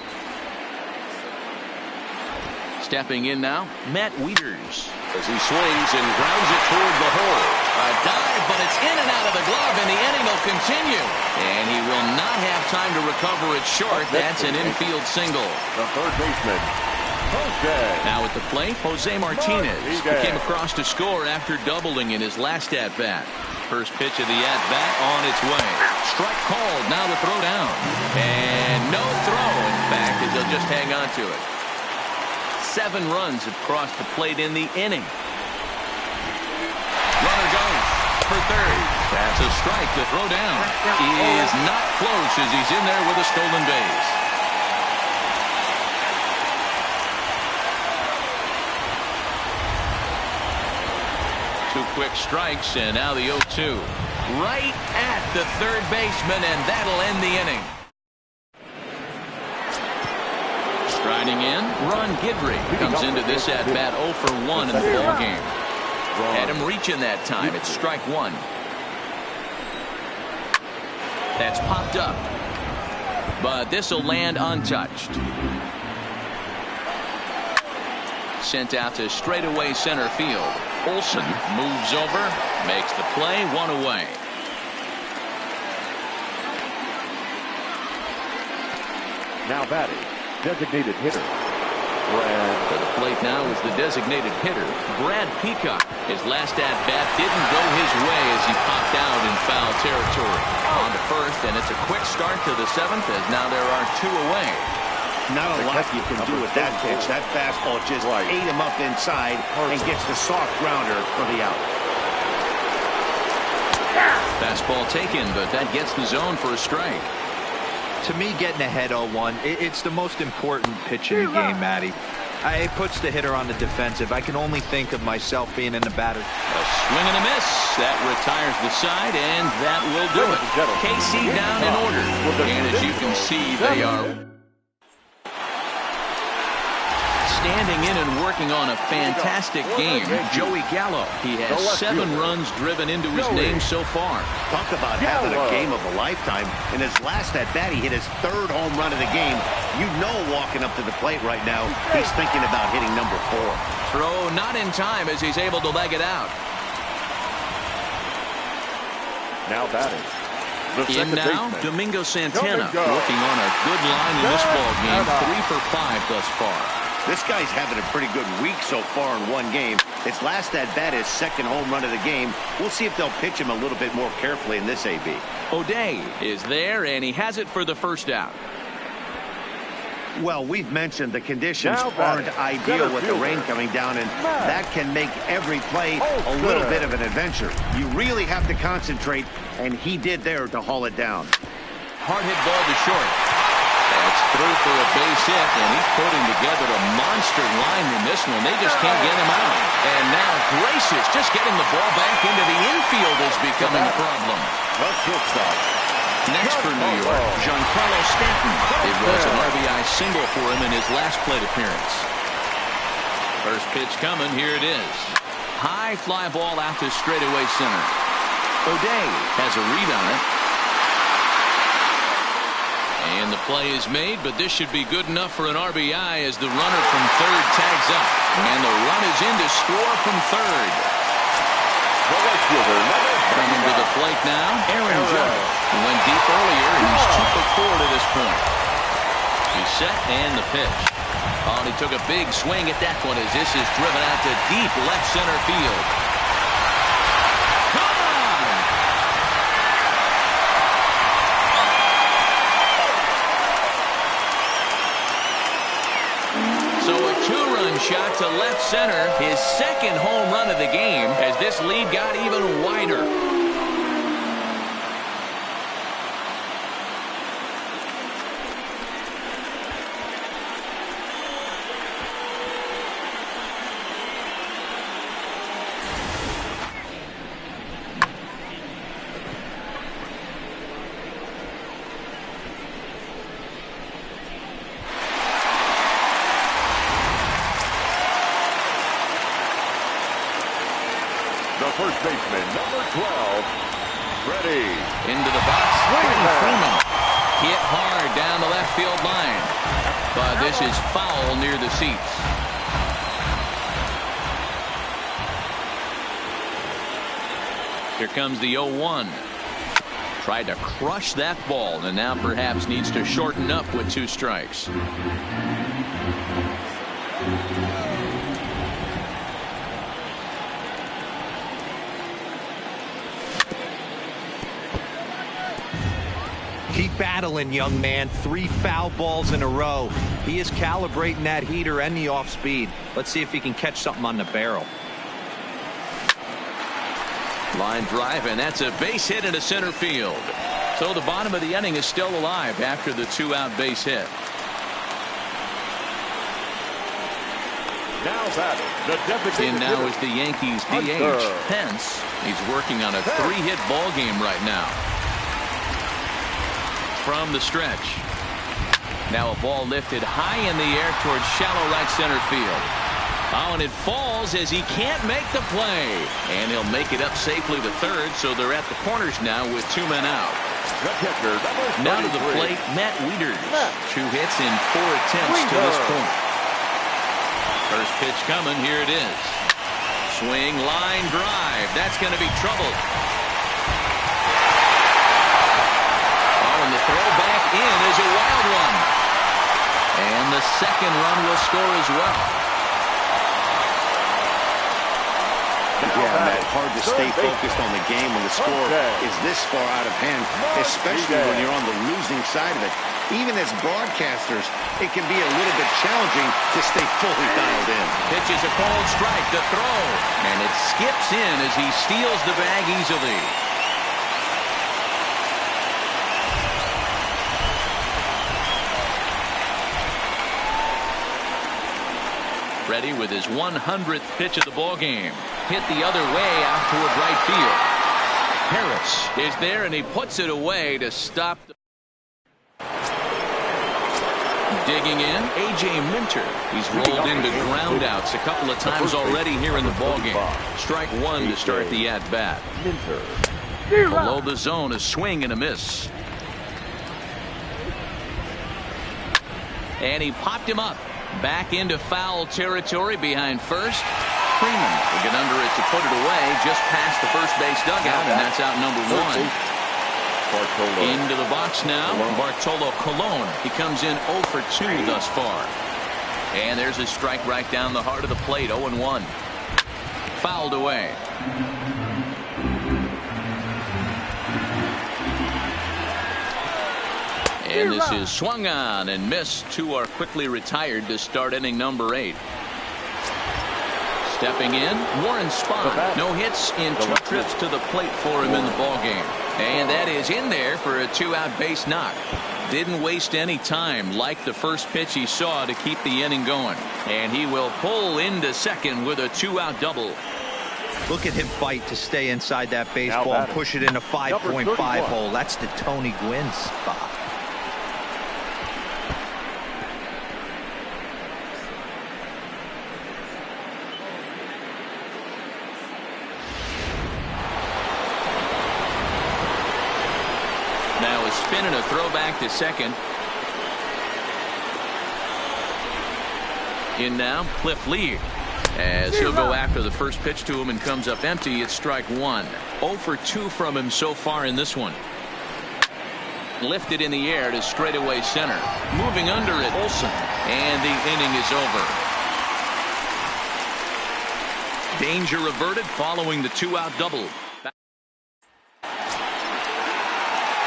Stepping in now, Matt Wieters. As he swings and grounds it toward the hole. A dive, but it's in and out of the glove, and the inning will continue. And he will not have time to recover it short. That's an infield single. The third baseman, Jose. Now at the plate, Jose Martinez. He came across to score after doubling in his last at-bat. First pitch of the at-bat on its way. Strike called, now the throw down. And no throw, in fact, as he'll just hang on to it. 7 runs have crossed the plate in the inning. Runner goes for third. That's a strike. The throw down is not close as he's in there with a stolen base. Two quick strikes, and now the 0-2. Right at the third baseman, and that'll end the inning. Striding in, Ron Guidry comes into this at-bat 0 for 1 in the ballgame. Had him reaching that time. It's strike 1. That's popped up. But this will land untouched. Sent out to straightaway center field. Olsen moves over, makes the play, 1 away. Now batting, designated hitter, Brad. To the plate now is the designated hitter, Brad Peacock. His last at-bat didn't go his way as he popped out in foul territory. On to first, and it's a quick start to the 7th as now there are 2 away. Not a lot you can do with that pitch. That fastball just ate him up inside and gets the soft grounder for the out. Fastball taken, but that gets the zone for a strike. To me, getting ahead 0-1, it's the most important pitch in the game, Matty. It puts the hitter on the defensive. I can only think of myself being in the batter. A swing and a miss. That retires the side, and that will do it. KC down in order. And as you can see, they are standing in and working on a fantastic game. Joey Gallo. He has 7 runs driven into his name so far. Talk about having a game of a lifetime. In his last at-bat, he hit his 3rd home run of the game. You know, walking up to the plate right now, he's thinking about hitting number 4. Throw not in time as he's able to leg it out. Now batting. In now, Domingo Santana working on a good line in this ball game. 3 for 5 thus far. This guy's having a pretty good week so far in one game. His last at-bat is 2nd home run of the game. We'll see if they'll pitch him a little bit more carefully in this AB. O'Day is there, and he has it for the first out. Well, we've mentioned the conditions aren't ideal with the rain coming down, and that can make every play a little bit of an adventure. You really have to concentrate, and he did there to haul it down. Hard hit ball to short. That's through for a base hit, and he's putting together a monster line in this one. They just can't get him out. And now Gracious just getting the ball back into the infield is becoming a problem. Well, shortstop. Next for New York, Giancarlo Stanton. It was an RBI single for him in his last plate appearance. First pitch coming, here it is. High fly ball out to straightaway center. O'Day has a read on it. And the play is made, but this should be good enough for an RBI as the runner from third tags up. And the run is in to score from third. Coming to the plate now, Aaron Judge. He went deep earlier, and he's 2 for 4 to this point. He's set, and the pitch. Oh, and he took a big swing at that one as this is driven out to deep left center field. So a two-run shot to left center, his second home run of the game as this lead got even wider. First baseman, number 12, ready. Into the box, Freeman. Hit hard down the left field line. But this is foul near the seats. Here comes the 0-1. Tried to crush that ball and now perhaps needs to shorten up with 2 strikes. Keep battling, young man. 3 foul balls in a row. He is calibrating that heater and the off speed. Let's see if he can catch something on the barrel. Line drive, and that's a base hit into center field. So the bottom of the inning is still alive after the 2-out base hit. Now batting, the designated In now hitter, is the Yankees Hunter. DH Pence. He's working on a 3-hit ball game right now. From the stretch. Now a ball lifted high in the air towards shallow right center field. Oh, and it falls as he can't make the play. And he'll make it up safely to third, so they're at the corners now with 2 men out. The catcher, number Now to the 33. plate, Matt Wieters. 2 hits in 4 attempts to this point. First pitch coming, here it is. Swing, line drive. That's going to be trouble. The throw back in is a wild one. And the second run will score as well. Yeah, Matt, hard to stay focused on the game when the score is this far out of hand, especially when you're on the losing side of it. Even as broadcasters, it can be a little bit challenging to stay fully dialed in. Pitch is a cold strike, the throw. And it skips in as he steals the bag easily. Ready with his 100th pitch of the ball game. Hit the other way out toward right field. Harris is there and he puts it away to stop the digging in. A.J. Minter. He's rolled into ground outs a couple of times already here in the ball game. Strike 1 to start the at bat. Below the zone, a swing and a miss. And he popped him up. Back into foul territory behind first. Freeman will get under it to put it away just past the first base dugout, and that's out number 1. Into the box now, Bartolo Colon. He comes in 0 for 2 thus far. And there's a strike right down the heart of the plate, 0-1. Fouled away. And this is swung on and missed. 2 are quickly retired to start inning number 8. Stepping in, Warren Spahn. No hits in 2 trips to the plate for him in the ballgame. And that is in there for a 2-out base knock. Didn't waste any time like the first pitch he saw to keep the inning going. And he will pull into second with a 2-out double. Look at him fight to stay inside that baseball and push it in a 5.5 hole. That's the Tony Gwynn spot. Now a spin and a throwback to second. In now, Cliff Lee. As he'll go after the first pitch to him and comes up empty, it's strike 1. 0 for 2 from him so far in this one. lifted in the air to straightaway center. Moving under it, Olsen. And the inning is over. Danger averted following the 2-out double.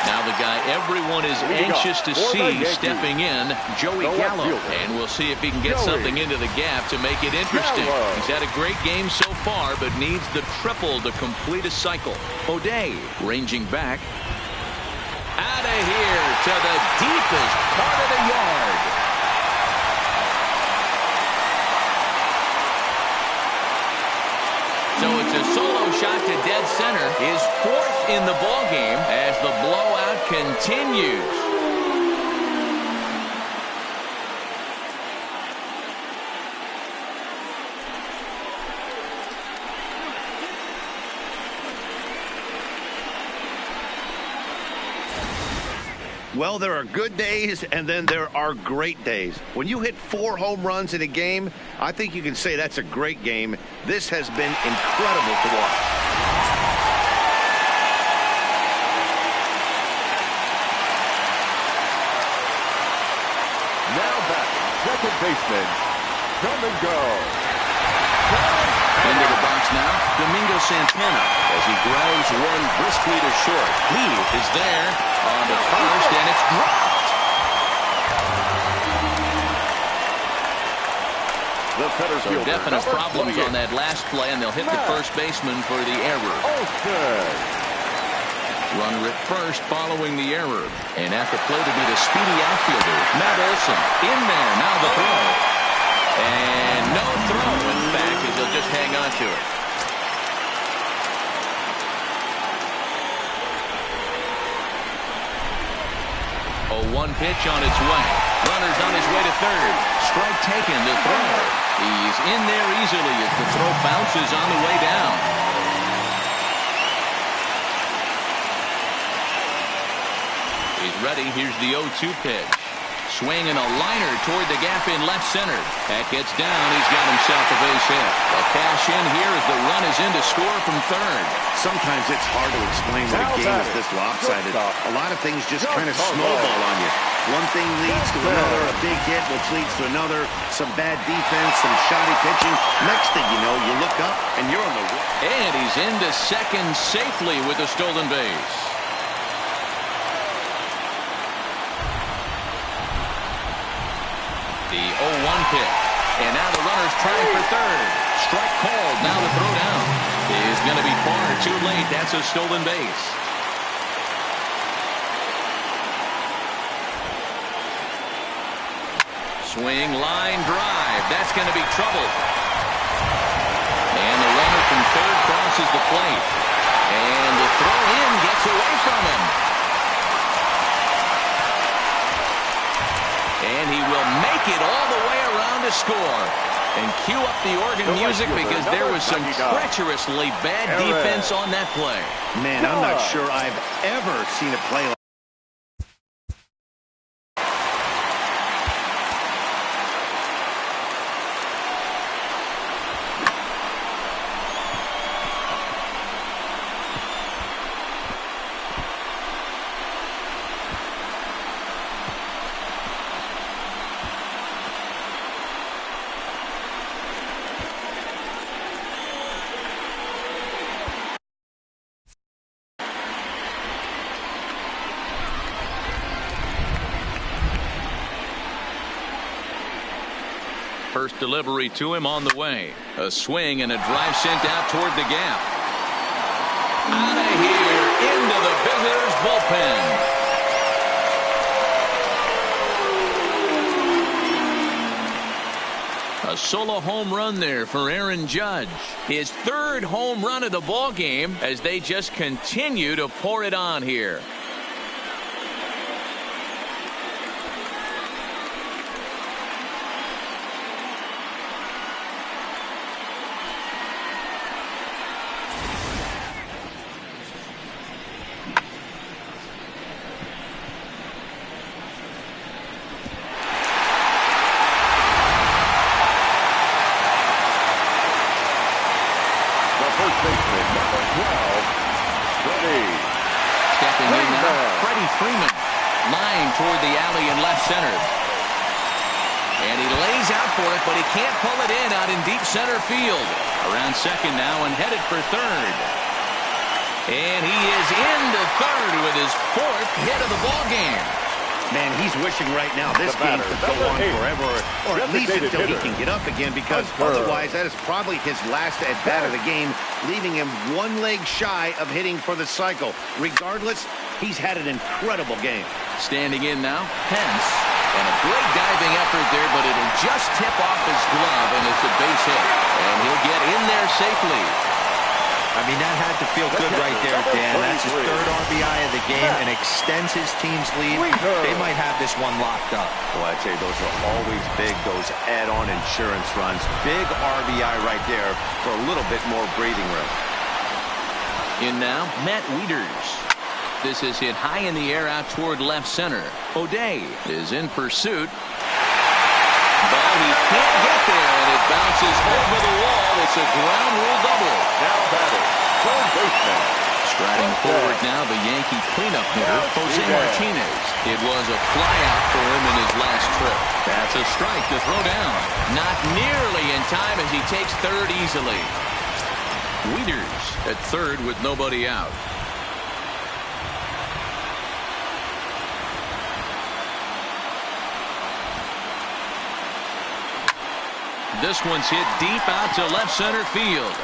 Now the guy everyone is anxious to see stepping in, Joey Gallo. And we'll see if he can get something into the gap to make it interesting. He's had a great game so far, but needs the triple to complete a cycle. O'Day ranging back. Out of here to the deepest part of the yard. So it's a solo shot to dead center. His fourth in the ballgame as the blowout continues. Well, there are good days, and then there are great days. When you hit 4 home runs in a game, I think you can say that's a great game. This has been incredible to watch. Now back, second baseman, come and go. Into the box now, Domingo Santana as he grounds one briskly to short. He is there on the first, and it's dropped. The center fielder, Definite number problems 28. on that last play, and they'll hit the first baseman for the error. Olsen. Runner at first following the error. And at the plate to be the speedy outfielder, Matt Olson. In there, now the throw. And no throw, in fact, as he'll just hang on to it. Oh, one pitch on its way. Runner's on his way to third. Strike taken, the throw. He's in there easily as the throw bounces on the way down. He's ready. Here's the 0-2 pitch. Swinging a liner toward the gap in left center. That gets down. He's got himself a base hit. A cash in here as the run is in to score from third. Sometimes it's hard to explain when a game is this lopsided. A lot of things just kind of snowball on you. One thing leads to another, a big hit, which leads to another, some bad defense, some shoddy pitching. Next thing you know, you look up and you're on the run. And he's into second safely with a stolen base. The 0-1 pitch. And now the runner's trying for third. Strike called. Now the throw down is going to be far too late. That's a stolen base. Swing, line, drive. That's going to be trouble. And the runner from third crosses the plate. And the throw in gets away from him. And he will make it all the way around to score. And cue up the organ music because there was some treacherously bad defense on that play. Man, I'm not sure I've ever seen a play like First delivery to him on the way. A swing and a drive sent out toward the gap. Out of here into the visitors' bullpen. A solo home run there for Aaron Judge. His third home run of the ball game as they just continue to pour it on here. Stepping in now, Freddie Freeman. Line toward the alley in left center. And he lays out for it, but he can't pull it in out in deep center field. Around second now and headed for third. And he is into third with his 4th hit of the ball game. Man, he's wishing right now this game could go on forever, or at least until he can get up again, because otherwise that is probably his last at-bat of the game, leaving him 1 leg shy of hitting for the cycle. Regardless, he's had an incredible game. Standing in now, Pence. And a great diving effort there, but it'll just tip off his glove, and it's a base hit. And he'll get in there safely. I mean, that had to feel good right there, Dan. That's his 3rd RBI of the game and extends his team's lead. They might have this one locked up. Well, I tell you, those are always big, those add-on insurance runs. Big RBI right there for a little bit more breathing room. In now, Matt Wieters. This is hit high in the air out toward left center. O'Day is in pursuit. But he can't get there, and it bounces over the wall. It's a ground rule double. Now batting, third baseman. Striding forward now, the Yankee cleanup hitter, Jose Martinez. It was a flyout for him in his last trip. That's a strike to throw down. Not nearly in time as he takes third easily. Wieters at third with nobody out. This one's hit deep out to left center field.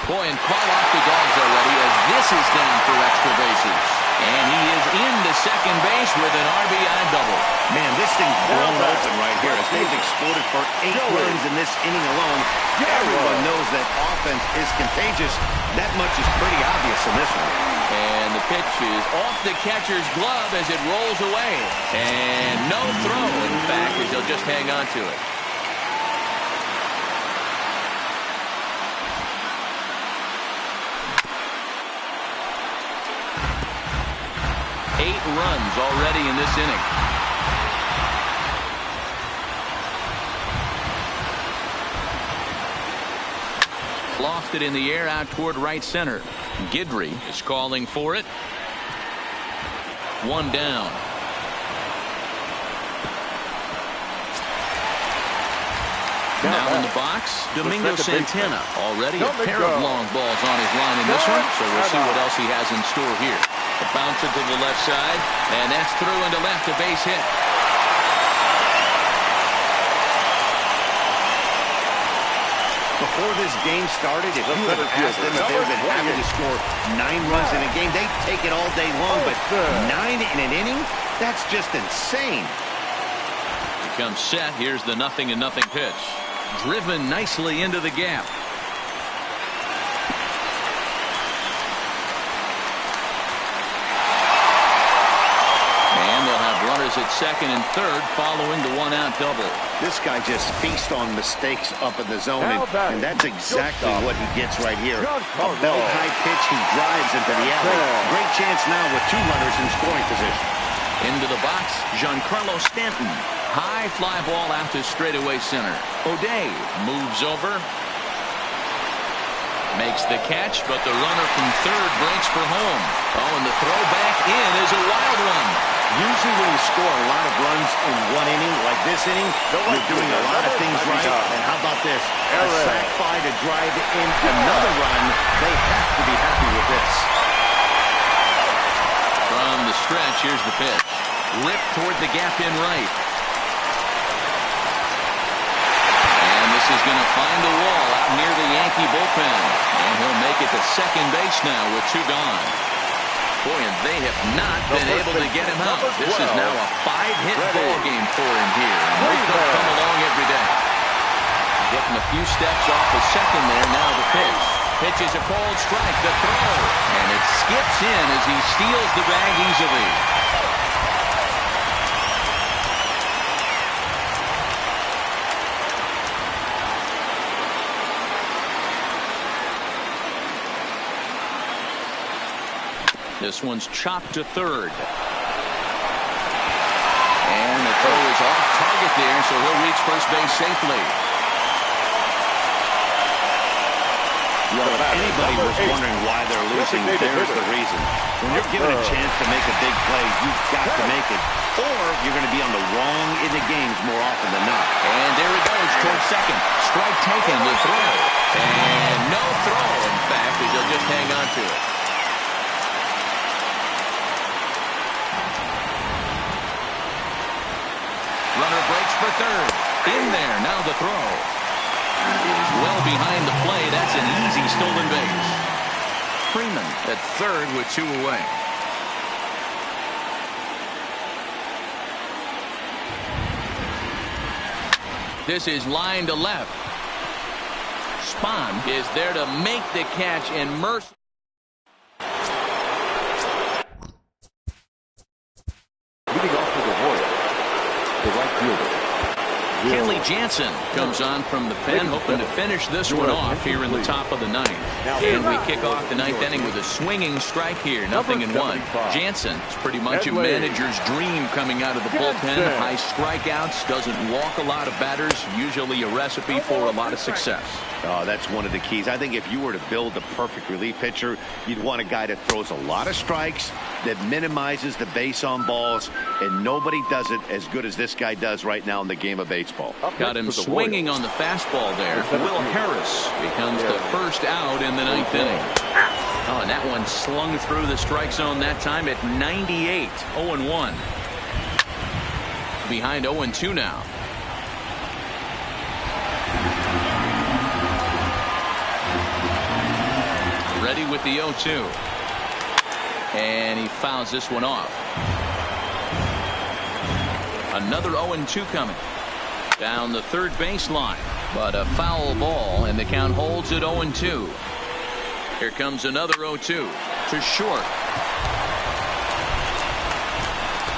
Boy, and call off the Dogs already as this is down for extra bases. And he is into second base with an RBI double. Man, this thing's blown open right here as they've exploded for 8 runs in this inning alone. Everyone knows that offense is contagious. That much is pretty obvious in this one. And the pitch is off the catcher's glove as it rolls away. And no throw, in fact, as he'll just hang on to it. 8 runs already in this inning. Lofted in the air out toward right center. Guidry is calling for it. 1 down. Now in the box, Domingo Santana. Already a pair of long balls on his line in this one, so we'll see what else he has in store here. A bouncer to the left side, and that's through into left, a base hit. Before this game started, if you had asked them if they would have been happy to score 9 runs in a game, they'd take it all day long, but 9 in an inning? That's just insane. Becomes set. Here's the 0-0 pitch. Driven nicely into the gap. And they'll have runners at second and third following the 1-out double. This guy just feasts on mistakes up in the zone, and that's exactly what he gets right here. A belt-high pitch, he drives into the alley. Great chance now with 2 runners in scoring position. Into the box, Giancarlo Stanton. High fly ball out to straightaway center. O'Day moves over. Makes the catch, but the runner from third breaks for home. Oh, and the throw back in is a wild one. Usually when you score a lot of runs in 1 inning, like this inning, you're doing a lot of things right. And how about this? A sac fly to drive in another run. They have to be happy with this. From the stretch, here's the pitch. Ripped toward the gap in right. And this is going to find the wall out near the Yankee bullpen. And he'll make it to second base now with 2 gone. Boy, and they have not been able to get him out. This is now a 5-hit ball game for him here. And those don't come along every day. Getting a few steps off the second there. Now the pitch. Pitch is a cold strike. The throw. And it skips in as he steals the bag easily. This one's chopped to third. And the throw is off target there, so he'll reach first base safely. anybody was wondering why they're losing, there's the reason. When you're given a chance to make a big play, you've got to make it, or you're going to be on the wrong in the games more often than not. And there he goes towards second. Strike taken, the throw. And no throw, in fact, as he'll just hang on to it. Runner breaks for third. In there, now the throw. It is well behind the play. That's an easy stolen base. Freeman at third with 2 away. This is line to left. Spahn is there to make the catch, and Mercer. Leading off for the Royals, the right fielder. Kenley Jansen comes on from the pen, hoping to finish this one off here in the top of the ninth. And we kick off the ninth inning with a swinging strike here, 0-1. Jansen is pretty much a manager's dream coming out of the bullpen. High strikeouts, doesn't walk a lot of batters, usually a recipe for a lot of success. Oh, that's one of the keys. I think if you were to build the perfect relief pitcher, you'd want a guy that throws a lot of strikes, that minimizes the base on balls, and nobody does it as good as this guy does right now in the game of baseball. Got him swinging on the fastball there. Will Harris becomes the first out in the ninth inning. Oh, and that one slung through the strike zone that time at 98. 0-1. Behind 0-2 now. Ready with the 0-2. And he fouls this one off. Another 0-2 coming. Down the third baseline. But a foul ball, and the count holds at 0-2. Here comes another 0-2 to short.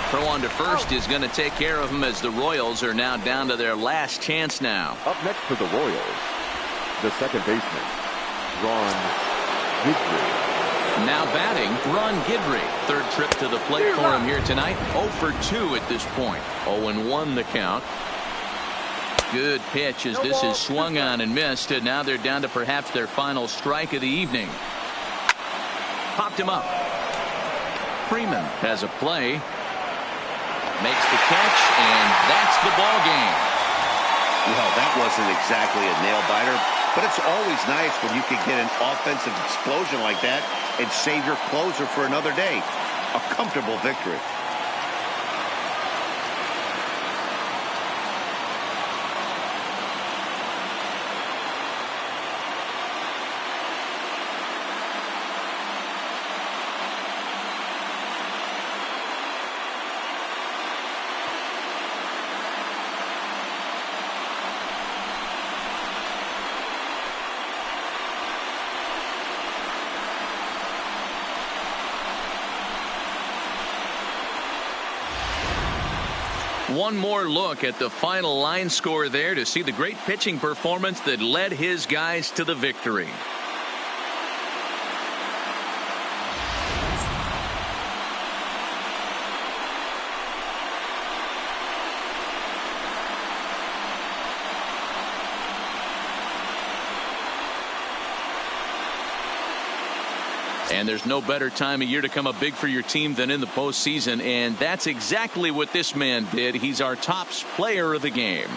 Throw on to first is going to take care of him, as the Royals are now down to their last chance now. Up next for the Royals, the second baseman, Ron Guidry. Now batting, Ron Guidry. Third trip to the plate for him here tonight. 0 for 2 at this point. 0-1 the count. Good pitch as this is swung on and missed, and now they're down to perhaps their final strike of the evening. Popped him up. Freeman has a play. Makes the catch, and that's the ball game. Well, that wasn't exactly a nail-biter, but it's always nice when you can get an offensive explosion like that and save your closer for another day. A comfortable victory. One more look at the final line score there to see the great pitching performance that led his guys to the victory. And there's no better time of year to come up big for your team than in the postseason, and that's exactly what this man did. He's our top player of the game.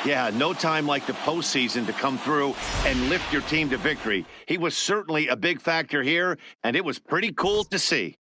Yeah, no time like the postseason to come through and lift your team to victory. He was certainly a big factor here, and it was pretty cool to see.